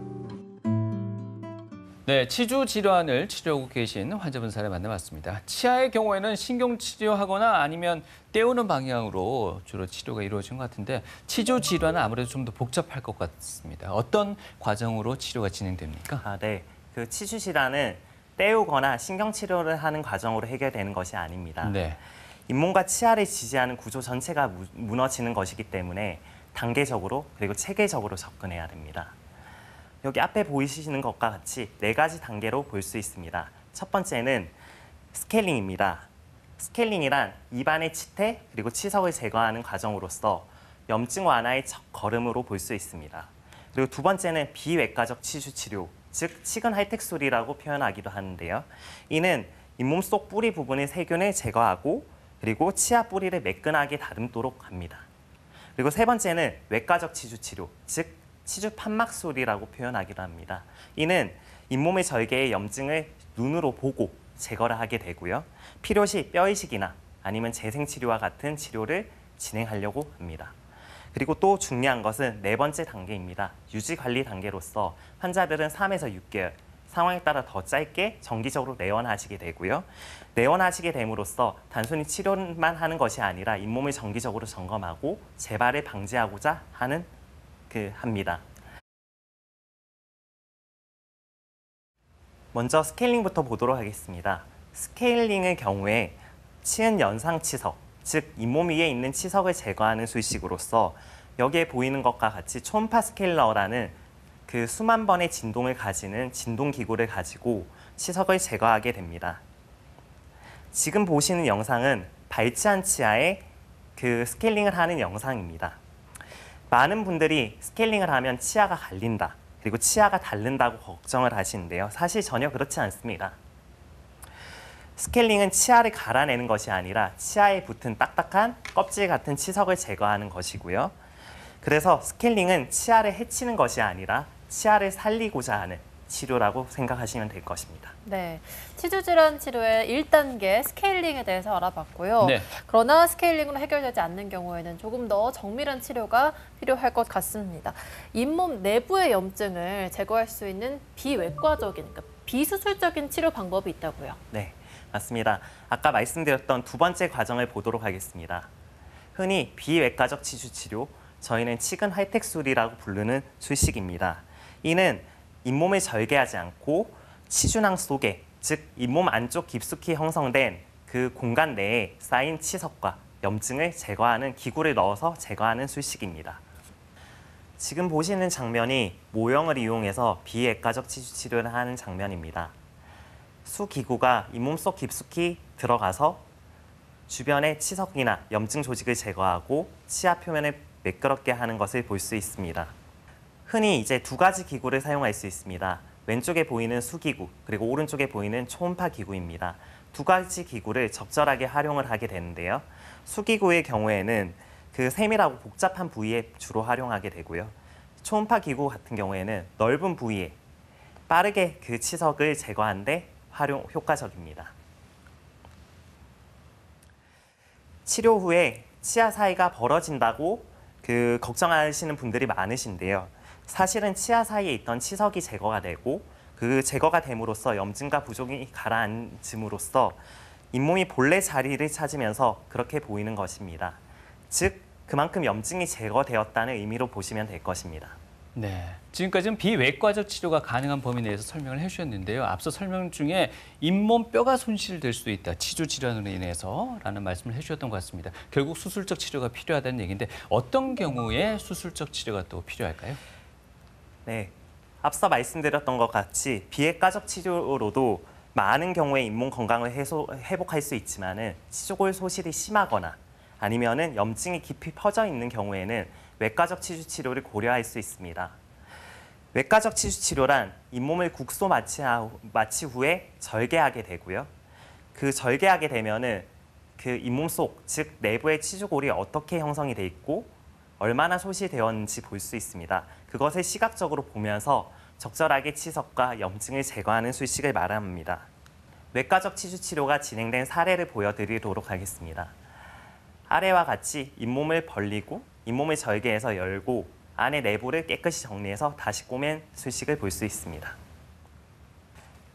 네, 치주 질환을 치료하고 계신 환자분 사례 만나봤습니다. 치아의 경우에는 신경 치료하거나 아니면 떼우는 방향으로 주로 치료가 이루어진 것 같은데 치주 질환은 아무래도 좀 더 복잡할 것 같습니다. 어떤 과정으로 치료가 진행됩니까? 네, 그 치주 질환은 떼우거나 신경 치료를 하는 과정으로 해결되는 것이 아닙니다. 네. 잇몸과 치아를 지지하는 구조 전체가 무너지는 것이기 때문에 단계적으로 그리고 체계적으로 접근해야 됩니다. 여기 앞에 보이시는 것과 같이 4가지 단계로 볼 수 있습니다. 첫 번째는 스케일링입니다. 스케일링이란 입안의 치태 그리고 치석을 제거하는 과정으로서 염증 완화의 첫 걸음으로 볼 수 있습니다. 그리고 두 번째는 비외과적 치주 치료, 즉 치근 할텍술이라고 표현하기도 하는데요. 이는 잇몸 속 뿌리 부분의 세균을 제거하고 그리고 치아 뿌리를 매끈하게 다듬도록 합니다. 그리고 세 번째는 외과적 치주 치료, 즉 치주 판막술이라고 표현하기도 합니다. 이는 잇몸의 절개의 염증을 눈으로 보고 제거를 하게 되고요. 필요시 뼈이식이나 아니면 재생치료와 같은 치료를 진행하려고 합니다. 그리고 또 중요한 것은 4번째 단계입니다. 유지관리 단계로서 환자들은 3에서 6개월, 상황에 따라 더 짧게 정기적으로 내원하시게 되고요. 내원하시게 됨으로써 단순히 치료만 하는 것이 아니라 잇몸을 정기적으로 점검하고 재발을 방지하고자 하는 합니다. 먼저 스케일링부터 보도록 하겠습니다. 스케일링의 경우에 치은 연상 치석, 즉 잇몸 위에 있는 치석을 제거하는 수식으로서 여기에 보이는 것과 같이 초음파 스케일러라는 그 수만 번의 진동을 가지는 진동기구를 가지고 치석을 제거하게 됩니다. 지금 보시는 영상은 발치한 치아의 그 스케일링을 하는 영상입니다. 많은 분들이 스케일링을 하면 치아가 갈린다, 그리고 치아가 닳는다고 걱정을 하시는데요. 사실 전혀 그렇지 않습니다. 스케일링은 치아를 갈아내는 것이 아니라 치아에 붙은 딱딱한 껍질 같은 치석을 제거하는 것이고요. 그래서 스케일링은 치아를 해치는 것이 아니라 치아를 살리고자 하는 치료라고 생각하시면 될 것입니다. 네, 치주 질환 치료의 1단계 스케일링에 대해서 알아봤고요. 네. 그러나 스케일링으로 해결되지 않는 경우에는 조금 더 정밀한 치료가 필요할 것 같습니다. 잇몸 내부의 염증을 제거할 수 있는 비외과적인, 그러니까 비수술적인 치료 방법이 있다고요. 네, 맞습니다. 아까 말씀드렸던 두 번째 과정을 보도록 하겠습니다. 흔히 비외과적 치주 치료, 저희는 치근 활택술이라고 부르는 술식입니다. 이는 잇몸을 절개하지 않고 치주낭 속에, 즉 잇몸 안쪽 깊숙이 형성된 그 공간 내에 쌓인 치석과 염증을 제거하는 기구를 넣어서 제거하는 술식입니다. 지금 보시는 장면이 모형을 이용해서 비외과적 치주 치료를 하는 장면입니다. 수기구가 잇몸 속 깊숙이 들어가서 주변의 치석이나 염증 조직을 제거하고 치아 표면을 매끄럽게 하는 것을 볼 수 있습니다. 흔히 이제 두 가지 기구를 사용할 수 있습니다. 왼쪽에 보이는 수기구, 그리고 오른쪽에 보이는 초음파 기구입니다. 두 가지 기구를 적절하게 활용을 하게 되는데요. 수기구의 경우에는 그 세밀하고 복잡한 부위에 주로 활용하게 되고요. 초음파 기구 같은 경우에는 넓은 부위에 빠르게 그 치석을 제거하는 데 활용 효과적입니다. 치료 후에 치아 사이가 벌어진다고 걱정하시는 분들이 많으신데요. 사실은 치아 사이에 있던 치석이 제거가 되고 그 제거가 됨으로써 염증과 부종이 가라앉음으로써 잇몸이 본래 자리를 찾으면서 그렇게 보이는 것입니다. 즉, 그만큼 염증이 제거되었다는 의미로 보시면 될 것입니다. 네, 지금까지는 비외과적 치료가 가능한 범위 내에서 설명을 해주셨는데요. 앞서 설명 중에 잇몸 뼈가 손실될 수도 있다, 치주 질환으로 인해서라는 말씀을 해주셨던 것 같습니다. 결국 수술적 치료가 필요하다는 얘기인데 어떤 경우에 수술적 치료가 또 필요할까요? 네, 앞서 말씀드렸던 것 같이 비외과적 치료로도 많은 경우에 잇몸 건강을 회복할 수 있지만은 치조골 소실이 심하거나 아니면은 염증이 깊이 퍼져 있는 경우에는 외과적 치주 치료를 고려할 수 있습니다. 외과적 치주 치료란 잇몸을 국소 마취 후에 절개하게 되고요. 그 절개하게 되면은 그 잇몸 속, 즉 내부의 치주골이 어떻게 형성이 돼 있고 얼마나 소실되었는지 볼 수 있습니다. 그것을 시각적으로 보면서 적절하게 치석과 염증을 제거하는 술식을 말합니다. 외과적 치주 치료가 진행된 사례를 보여드리도록 하겠습니다. 아래와 같이 잇몸을 벌리고 잇몸을 절개해서 열고 안의 내부를 깨끗이 정리해서 다시 꼬맨 술식을 볼 수 있습니다.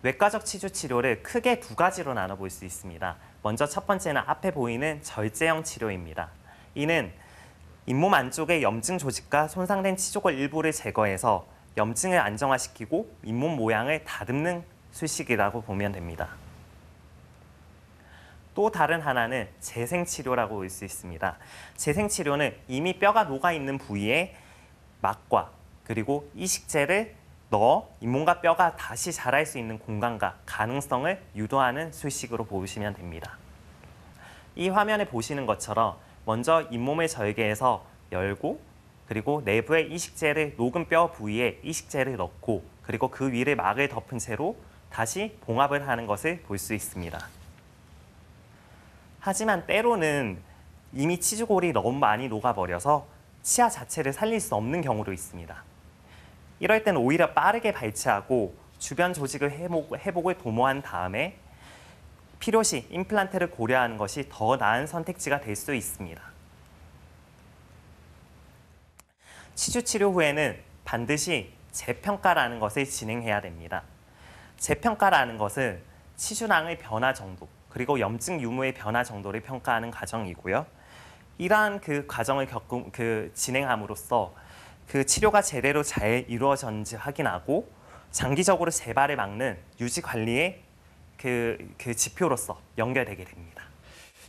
외과적 치주 치료를 크게 두 가지로 나눠볼 수 있습니다. 먼저 첫 번째는 앞에 보이는 절제형 치료입니다. 이는 잇몸 안쪽의 염증 조직과 손상된 치조골 일부를 제거해서 염증을 안정화시키고 잇몸 모양을 다듬는 술식이라고 보면 됩니다. 또 다른 하나는 재생치료라고 볼 수 있습니다. 재생치료는 이미 뼈가 녹아있는 부위에 막과 그리고 이식제를 넣어 잇몸과 뼈가 다시 자랄 수 있는 공간과 가능성을 유도하는 술식으로 보시면 됩니다. 이 화면에 보시는 것처럼 먼저 잇몸을 절개해서 열고 그리고 내부에 이식제를 녹은 뼈 부위에 이식제를 넣고 그리고 그 위를 막을 덮은 채로 다시 봉합을 하는 것을 볼 수 있습니다. 하지만 때로는 이미 치주골이 너무 많이 녹아버려서 치아 자체를 살릴 수 없는 경우도 있습니다. 이럴 때는 오히려 빠르게 발치하고 주변 조직을 회복을 도모한 다음에 필요시 임플란트를 고려하는 것이 더 나은 선택지가 될 수 있습니다. 치주 치료 후에는 반드시 재평가라는 것을 진행해야 됩니다. 재평가라는 것은 치주낭의 변화 정도, 그리고 염증 유무의 변화 정도를 평가하는 과정이고요. 이러한 그 과정을 진행함으로써 그 치료가 제대로 잘 이루어졌는지 확인하고 장기적으로 재발을 막는 유지 관리의 그 지표로서 연결되게 됩니다.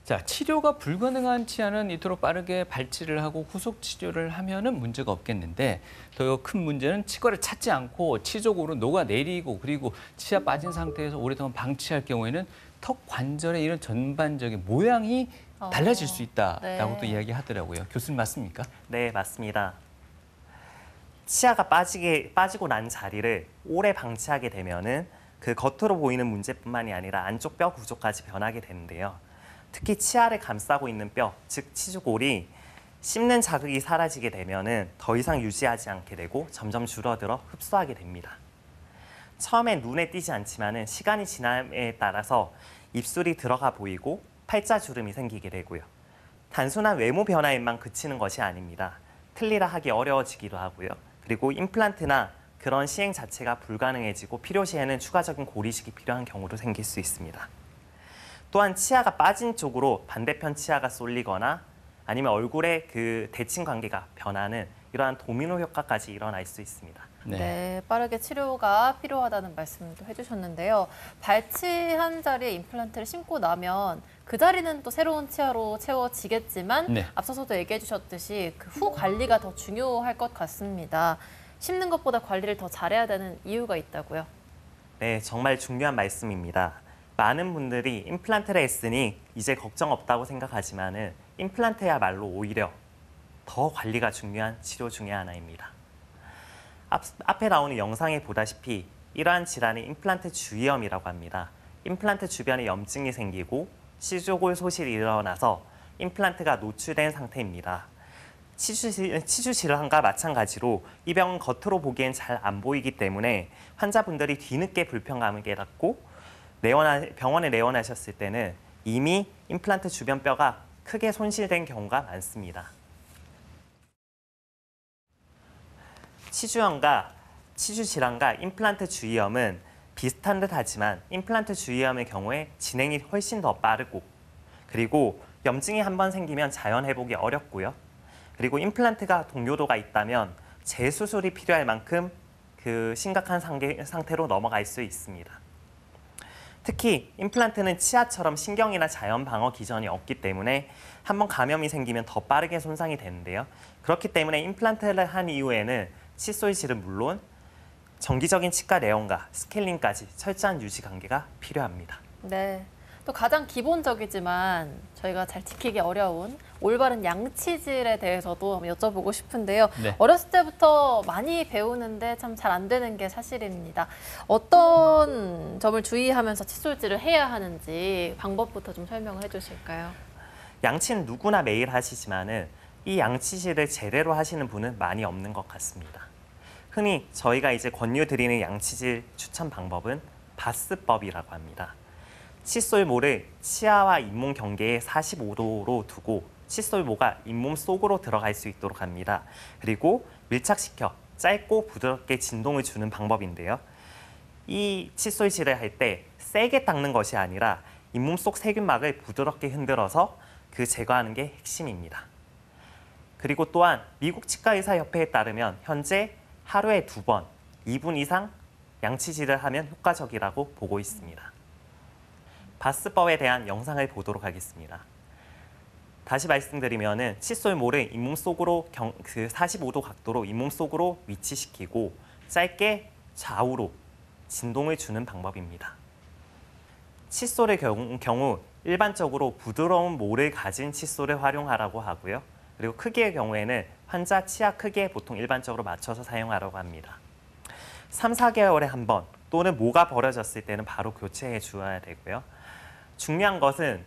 자, 치료가 불가능한 치아는 이토록 빠르게 발치를 하고 후속 치료를 하면은 문제가 없겠는데 더 큰 문제는 치과를 찾지 않고 치조골로 녹아내리고 그리고 치아 빠진 상태에서 오랫동안 방치할 경우에는 턱 관절의 이런 전반적인 모양이 달라질 수 있다라고 또 이야기하더라고요. 교수님 맞습니까? 네, 맞습니다. 치아가 빠지고 난 자리를 오래 방치하게 되면은 그 겉으로 보이는 문제뿐만이 아니라 안쪽 뼈 구조까지 변하게 되는데요. 특히 치아를 감싸고 있는 뼈, 즉 치주골이 씹는 자극이 사라지게 되면은 더 이상 유지하지 않게 되고 점점 줄어들어 흡수하게 됩니다. 처음엔 눈에 띄지 않지만은 시간이 지남에 따라서 입술이 들어가 보이고 팔자주름이 생기게 되고요. 단순한 외모 변화에만 그치는 것이 아닙니다. 틀리라 하기 어려워지기도 하고요. 그리고 임플란트나 그런 시행 자체가 불가능해지고 필요시에는 추가적인 고리식이 필요한 경우도 생길 수 있습니다. 또한 치아가 빠진 쪽으로 반대편 치아가 쏠리거나 아니면 얼굴의 그 대칭 관계가 변하는 이러한 도미노 효과까지 일어날 수 있습니다. 네, 빠르게 치료가 필요하다는 말씀도 해주셨는데요. 발치한 자리에 임플란트를 심고 나면 그 자리는 또 새로운 치아로 채워지겠지만 네. 앞서서도 얘기해 주셨듯이 그 후 관리가 더 중요할 것 같습니다. 심는 것보다 관리를 더 잘해야 되는 이유가 있다고요? 네, 정말 중요한 말씀입니다. 많은 분들이 임플란트를 했으니 이제 걱정 없다고 생각하지만은 임플란트야말로 오히려 더 관리가 중요한 치료 중에 하나입니다. 앞에 나오는 영상에 보다시피 이러한 질환이 임플란트 주위염이라고 합니다. 임플란트 주변에 염증이 생기고 치주골 소실이 일어나서 임플란트가 노출된 상태입니다. 치주 질환과 마찬가지로 이 병은 겉으로 보기엔 잘 안 보이기 때문에 환자분들이 뒤늦게 불편감을 깨닫고 병원에 내원하셨을 때는 이미 임플란트 주변 뼈가 크게 손실된 경우가 많습니다. 치주염과 치주 질환과 임플란트 주위염은 비슷한 듯 하지만 임플란트 주위염의 경우에 진행이 훨씬 더 빠르고 그리고 염증이 한번 생기면 자연 회복이 어렵고요. 그리고 임플란트가 동요도가 있다면 재수술이 필요할 만큼 그 심각한 상태로 넘어갈 수 있습니다. 특히 임플란트는 치아처럼 신경이나 자연 방어 기전이 없기 때문에 한번 감염이 생기면 더 빠르게 손상이 되는데요. 그렇기 때문에 임플란트를 한 이후에는 칫솔질은 물론 정기적인 치과 내원과 스케일링까지 철저한 유지 관계가 필요합니다. 네. 또 가장 기본적이지만 저희가 잘 지키기 어려운 올바른 양치질에 대해서도 한번 여쭤보고 싶은데요. 네. 어렸을 때부터 많이 배우는데 참 잘 안 되는 게 사실입니다. 어떤 점을 주의하면서 칫솔질을 해야 하는지 방법부터 좀 설명을 해주실까요? 양치는 누구나 매일 하시지만은 이 양치질을 제대로 하시는 분은 많이 없는 것 같습니다. 흔히 저희가 이제 권유드리는 양치질 추천 방법은 바스법이라고 합니다. 칫솔모를 치아와 잇몸 경계에 45도로 두고 칫솔모가 잇몸 속으로 들어갈 수 있도록 합니다. 그리고 밀착시켜 짧고 부드럽게 진동을 주는 방법인데요. 이 칫솔질을 할 때 세게 닦는 것이 아니라 잇몸 속 세균막을 부드럽게 흔들어서 그 제거하는 게 핵심입니다. 그리고 또한 미국 치과의사협회에 따르면 현재 하루에 2번, 2분 이상 양치질을 하면 효과적이라고 보고 있습니다. 바스법에 대한 영상을 보도록 하겠습니다. 다시 말씀드리면은 칫솔모를 잇몸 속으로 그 45도 각도로 잇몸 속으로 위치시키고 짧게 좌우로 진동을 주는 방법입니다. 칫솔의 경우 일반적으로 부드러운 모를 가진 칫솔을 활용하라고 하고요. 그리고 크기의 경우에는 환자 치아 크기에 보통 일반적으로 맞춰서 사용하라고 합니다. 3, 4개월에 한 번 또는 모가 벌어졌을 때는 바로 교체해 주어야 되고요. 중요한 것은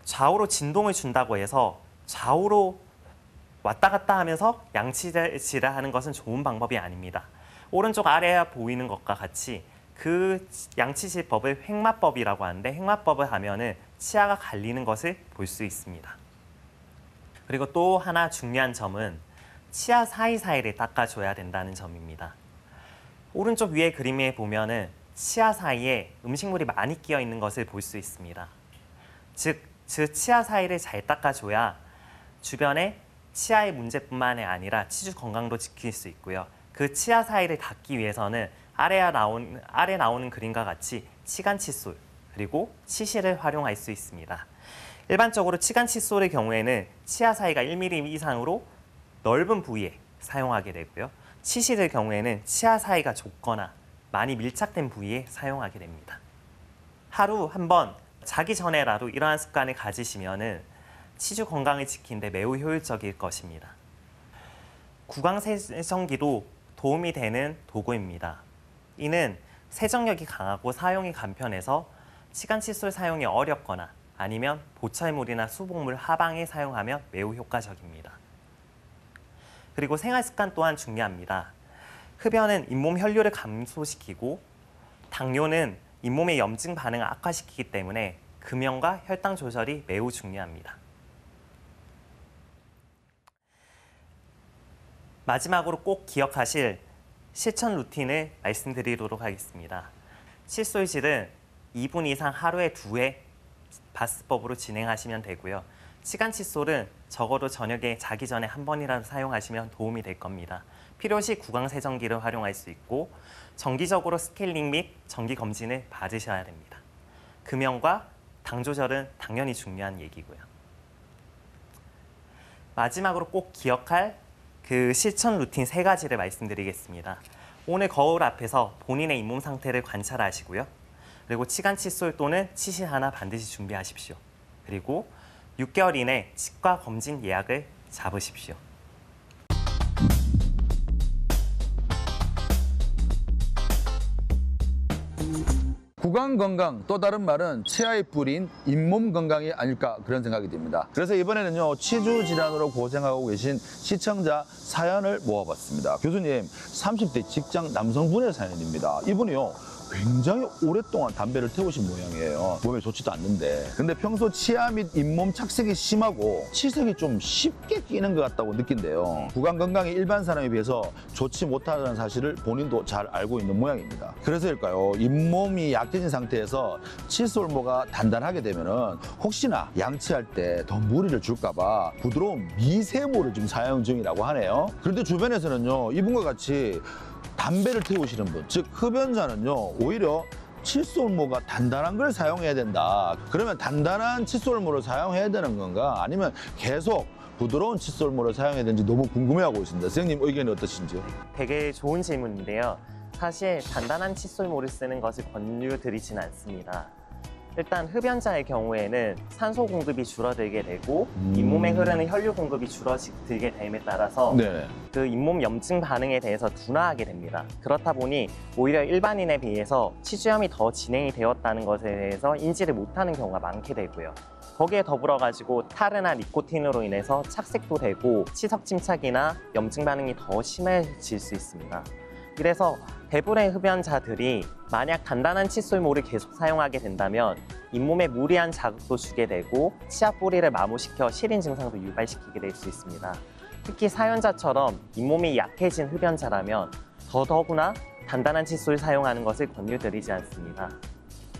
좌우로 진동을 준다고 해서 좌우로 왔다 갔다 하면서 양치질을 하는 것은 좋은 방법이 아닙니다. 오른쪽 아래에 보이는 것과 같이 그 양치질법을 횡마법이라고 하는데 횡마법을 하면은 치아가 갈리는 것을 볼 수 있습니다. 그리고 또 하나 중요한 점은 치아 사이사이를 닦아줘야 된다는 점입니다. 오른쪽 위에 그림에 보면은 치아 사이에 음식물이 많이 끼어 있는 것을 볼 수 있습니다. 즉 치아 사이를 잘 닦아줘야 주변에 치아의 문제뿐만이 아니라 치주 건강도 지킬 수 있고요. 그 치아 사이를 닦기 위해서는 아래 나오는 그림과 같이 치간 칫솔 그리고 치실을 활용할 수 있습니다. 일반적으로 치간 칫솔의 경우에는 치아 사이가 1mm 이상으로 넓은 부위에 사용하게 되고요. 치실의 경우에는 치아 사이가 좁거나 많이 밀착된 부위에 사용하게 됩니다. 하루 한 번 자기 전에라도 이러한 습관을 가지시면은 치주 건강을 지키는데 매우 효율적일 것입니다. 구강세정기도 도움이 되는 도구입니다. 이는 세정력이 강하고 사용이 간편해서 치간 칫솔 사용이 어렵거나 아니면 보철물이나 수복물 하방에 사용하면 매우 효과적입니다. 그리고 생활 습관 또한 중요합니다. 흡연은 잇몸 혈류를 감소시키고 당뇨는 잇몸의 염증 반응을 악화시키기 때문에 금연과 혈당 조절이 매우 중요합니다. 마지막으로 꼭 기억하실 실천 루틴을 말씀드리도록 하겠습니다. 칫솔질은 2분 이상 하루에 2회 바스법으로 진행하시면 되고요. 시간 칫솔은 적어도 저녁에 자기 전에 한 번이라도 사용하시면 도움이 될 겁니다. 필요시 구강 세정기를 활용할 수 있고 정기적으로 스케일링 및 정기 검진을 받으셔야 됩니다. 금연과 당 조절은 당연히 중요한 얘기고요. 마지막으로 꼭 기억할 그 실천 루틴 3가지를 말씀드리겠습니다. 오늘 거울 앞에서 본인의 잇몸 상태를 관찰하시고요. 그리고 치간 칫솔 또는 치실 하나 반드시 준비하십시오. 그리고 6개월 이내 치과 검진 예약을 잡으십시오. 구강 건강, 또 다른 말은 치아의 뿌리인 잇몸 건강이 아닐까 그런 생각이 듭니다. 그래서 이번에는요, 치주 질환으로 고생하고 계신 시청자 사연을 모아봤습니다. 교수님, 30대 직장 남성분의 사연입니다. 이분이요, 굉장히 오랫동안 담배를 태우신 모양이에요. 몸에 좋지도 않는데. 근데 평소 치아 및 잇몸 착색이 심하고 치석이 좀 쉽게 끼는 것 같다고 느낀대요. 구강 건강이 일반 사람에 비해서 좋지 못하다는 사실을 본인도 잘 알고 있는 모양입니다. 그래서일까요? 잇몸이 약해진 상태에서 칫솔모가 단단하게 되면은 혹시나 양치할 때 더 무리를 줄까봐 부드러운 미세모를 좀 사용 중이라고 하네요. 그런데 주변에서는요, 이분과 같이 담배를 태우시는 분, 즉 흡연자는요, 오히려 칫솔모가 단단한 걸 사용해야 된다. 그러면 단단한 칫솔모를 사용해야 되는 건가? 아니면 계속 부드러운 칫솔모를 사용해야 되는지 너무 궁금해하고 있습니다. 선생님 의견이 어떠신지요? 되게 좋은 질문인데요. 사실 단단한 칫솔모를 쓰는 것을 권유드리진 않습니다. 일단 흡연자의 경우에는 산소 공급이 줄어들게 되고 잇몸에 흐르는 혈류 공급이 줄어들게 됨에 따라서 네. 그 잇몸 염증 반응에 대해서 둔화하게 됩니다. 그렇다 보니 오히려 일반인에 비해서 치주염이 더 진행이 되었다는 것에 대해서 인지를 못하는 경우가 많게 되고요. 거기에 더불어 가지고 타르나 니코틴으로 인해서 착색도 되고 치석 침착이나 염증 반응이 더 심해질 수 있습니다. 그래서 대부분의 흡연자들이 만약 단단한 칫솔모를 계속 사용하게 된다면 잇몸에 무리한 자극도 주게 되고 치아 뿌리를 마모시켜 시린 증상도 유발시키게 될 수 있습니다. 특히 사연자처럼 잇몸이 약해진 흡연자라면 더더구나 단단한 칫솔을 사용하는 것을 권유드리지 않습니다.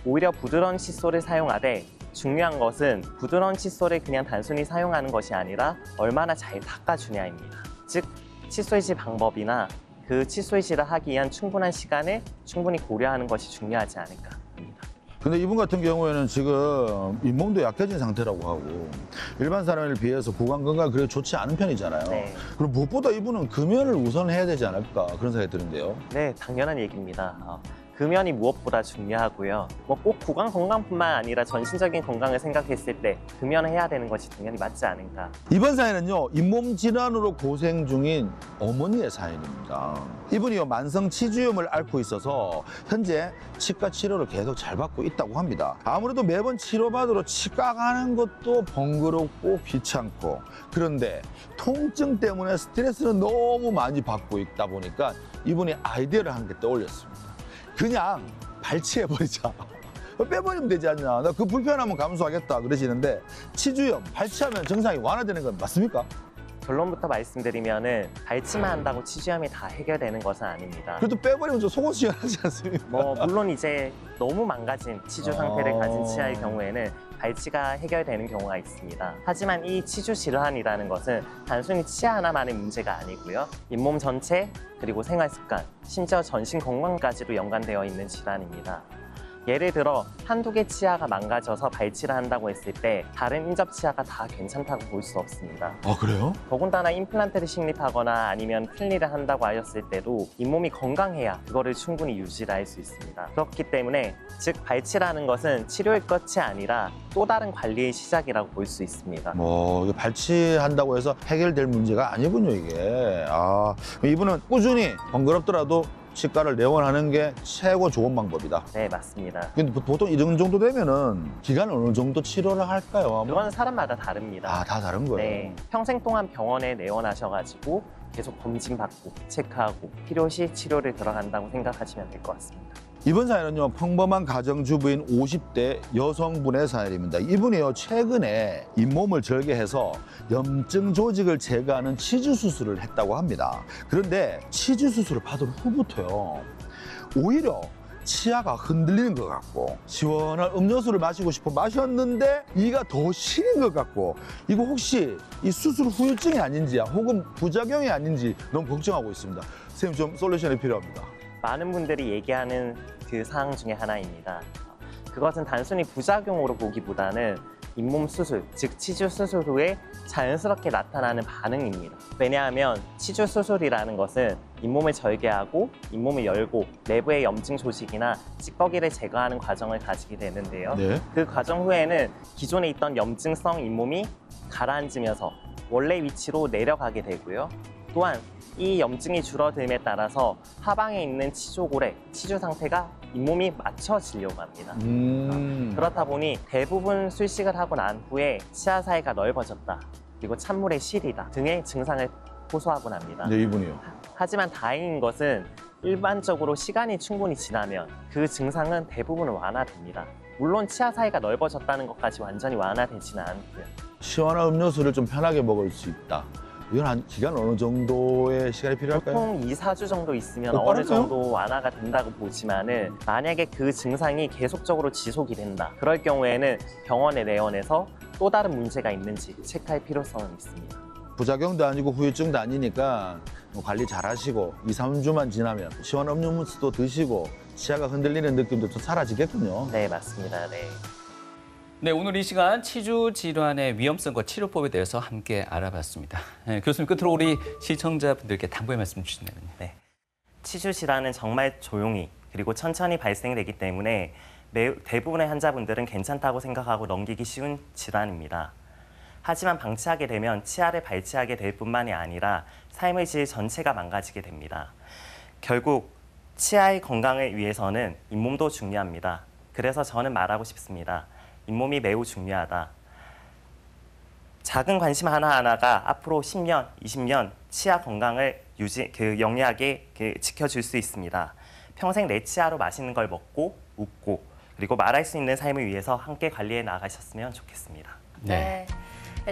오히려 부드러운 칫솔을 사용하되 중요한 것은 부드러운 칫솔을 그냥 단순히 사용하는 것이 아니라 얼마나 잘 닦아주냐입니다. 즉, 칫솔질 방법이나 그 칫솔질을 하기 위한 충분한 시간을 충분히 고려하는 것이 중요하지 않을까 합니다. 근데 이분 같은 경우에는 지금 잇몸도 약해진 상태라고 하고 일반 사람에 비해서 구강 건강이 그렇게 좋지 않은 편이잖아요. 네. 그럼 무엇보다 이분은 금연을 우선해야 되지 않을까 그런 생각이 드는데요. 네, 당연한 얘기입니다. 금연이 무엇보다 중요하고요. 꼭 구강 건강뿐만 아니라 전신적인 건강을 생각했을 때 금연을 해야 되는 것이 당연히 맞지 않은가. 이번 사연은요, 잇몸 질환으로 고생 중인 어머니의 사연입니다. 이분이요, 만성 치주염을 앓고 있어서 현재 치과 치료를 계속 잘 받고 있다고 합니다. 아무래도 매번 치료받으러 치과 가는 것도 번거롭고 귀찮고, 그런데 통증 때문에 스트레스는 너무 많이 받고 있다 보니까 이분이 아이디어를 한 개 떠올렸습니다. 그냥 발치해버리자. 빼버리면 되지 않냐. 나 그 불편함은 감수하겠다 그러시는데 치주염, 발치하면 증상이 완화되는 건 맞습니까? 결론부터 말씀드리면은 발치만 한다고 치주염이 다 해결되는 것은 아닙니다. 그래도 빼버리면 좀 속옷 시원하지 않습니까? 물론 이제 너무 망가진 치주 상태를 가진 치아의 경우에는 발치가 해결되는 경우가 있습니다. 하지만 이 치주 질환이라는 것은 단순히 치아 하나만의 문제가 아니고요. 잇몸 전체, 그리고 생활 습관, 심지어 전신 건강까지도 연관되어 있는 질환입니다. 예를 들어 한두 개 치아가 망가져서 발치를 한다고 했을 때 다른 인접 치아가 다 괜찮다고 볼 수 없습니다. 아, 그래요? 더군다나 임플란트를 식립하거나 아니면 필리를 한다고 하였을 때도 잇몸이 건강해야 그거를 충분히 유지를 할 수 있습니다. 그렇기 때문에 즉 발치라는 것은 치료의 끝이 아니라 또 다른 관리의 시작이라고 볼 수 있습니다. 이게 발치한다고 해서 해결될 문제가 아니군요, 이게. 이분은 꾸준히 번거롭더라도 치과를 내원하는 게 최고 좋은 방법이다. 네, 맞습니다. 근데 보통 이런 정도 되면은 기간을 어느 정도 치료를 할까요? 그건 사람마다 다릅니다. 다 다른 거예요? 네, 평생 동안 병원에 내원하셔가지고 계속 검진받고 체크하고 필요시 치료를 들어간다고 생각하시면 될 것 같습니다. 이번 사연은요, 평범한 가정주부인 50대 여성분의 사연입니다. 이분이요, 최근에 잇몸을 절개해서 염증 조직을 제거하는 치주 수술을 했다고 합니다. 그런데 치주 수술을 받은 후부터요, 오히려 치아가 흔들리는 것 같고 시원한 음료수를 마시고 싶어 마셨는데 이가 더 시린 것 같고, 이거 혹시 이 수술 후유증이 아닌지 혹은 부작용이 아닌지 너무 걱정하고 있습니다. 선생님, 좀 솔루션이 필요합니다. 많은 분들이 얘기하는 그 사항 중에 하나입니다. 그것은 단순히 부작용으로 보기보다는 잇몸 수술, 즉 치주 수술 후에 자연스럽게 나타나는 반응입니다. 왜냐하면 치주 수술이라는 것은 잇몸을 절개하고 잇몸을 열고 내부의 염증 조직이나 찌꺼기를 제거하는 과정을 가지게 되는데요. 네. 그 과정 후에는 기존에 있던 염증성 잇몸이 가라앉으면서 원래 위치로 내려가게 되고요. 또한 이 염증이 줄어듦에 따라서 하방에 있는 치조골의 치주 상태가 잇몸이 맞춰지려고 합니다. 그렇다 보니 대부분 술식을 하고 난 후에 치아 사이가 넓어졌다, 그리고 찬물에 시리다 등의 증상을 호소하곤 합니다. 네, 이분이요. 하지만 다행인 것은 일반적으로 시간이 충분히 지나면 그 증상은 대부분 완화됩니다. 물론 치아 사이가 넓어졌다는 것까지 완전히 완화되지는 않고요. 시원한 음료수를 좀 편하게 먹을 수 있다. 이건 한 기간 어느 정도의 시간이 필요할까요? 보통 2, 4주 정도 있으면 빠르네요? 어느 정도 완화가 된다고 보지만은, 만약에 그 증상이 계속적으로 지속이 된다, 그럴 경우에는 병원에 내원해서 또 다른 문제가 있는지 체크할 필요성은 있습니다. 부작용도 아니고 후유증도 아니니까 관리 잘 하시고 2, 3주만 지나면 시원한 음료수도 드시고 치아가 흔들리는 느낌도 좀 사라지겠군요. 네, 맞습니다. 네. 네, 오늘 이 시간 치주 질환의 위험성과 치료법에 대해서 함께 알아봤습니다. 네, 교수님, 끝으로 우리 시청자분들께 당부의 말씀 주신다면요. 네. 치주 질환은 정말 조용히 그리고 천천히 발생되기 때문에 대부분의 환자분들은 괜찮다고 생각하고 넘기기 쉬운 질환입니다. 하지만 방치하게 되면 치아를 발치하게 될 뿐만이 아니라 삶의 질 전체가 망가지게 됩니다. 결국 치아의 건강을 위해서는 잇몸도 중요합니다. 그래서 저는 말하고 싶습니다. 잇몸이 매우 중요하다. 작은 관심 하나하나가 앞으로 10년, 20년 치아 건강을 영리하게 지켜줄 수 있습니다. 평생 내 치아로 맛있는 걸 먹고 웃고 그리고 말할 수 있는 삶을 위해서 함께 관리해 나가셨으면 좋겠습니다. 네.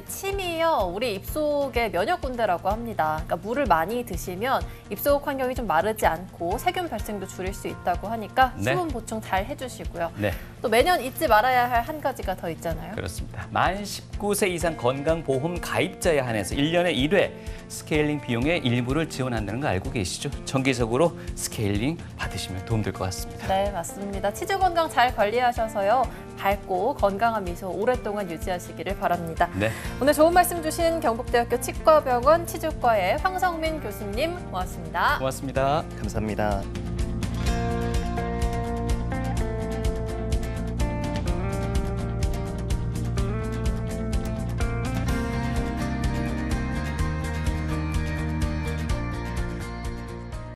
침이요, 우리 입속의 면역 군대라고 합니다. 그러니까 물을 많이 드시면 입속 환경이 좀 마르지 않고 세균 발생도 줄일 수 있다고 하니까 네. 수분 보충 잘 해주시고요. 네. 또 매년 잊지 말아야 할 한 가지가 더 있잖아요. 그렇습니다. 만 19세 이상 건강보험 가입자에 한해서 1년에 1회 스케일링 비용의 일부를 지원한다는 거 알고 계시죠? 정기적으로 스케일링 받으시면 도움될 것 같습니다. 네, 맞습니다. 치주 건강 잘 관리하셔서요, 밝고 건강한 미소 오랫동안 유지하시기를 바랍니다. 네. 오늘 좋은 말씀 주신 경북대학교 치과병원 치주과의 황성민 교수님 고맙습니다. 고맙습니다. 감사합니다.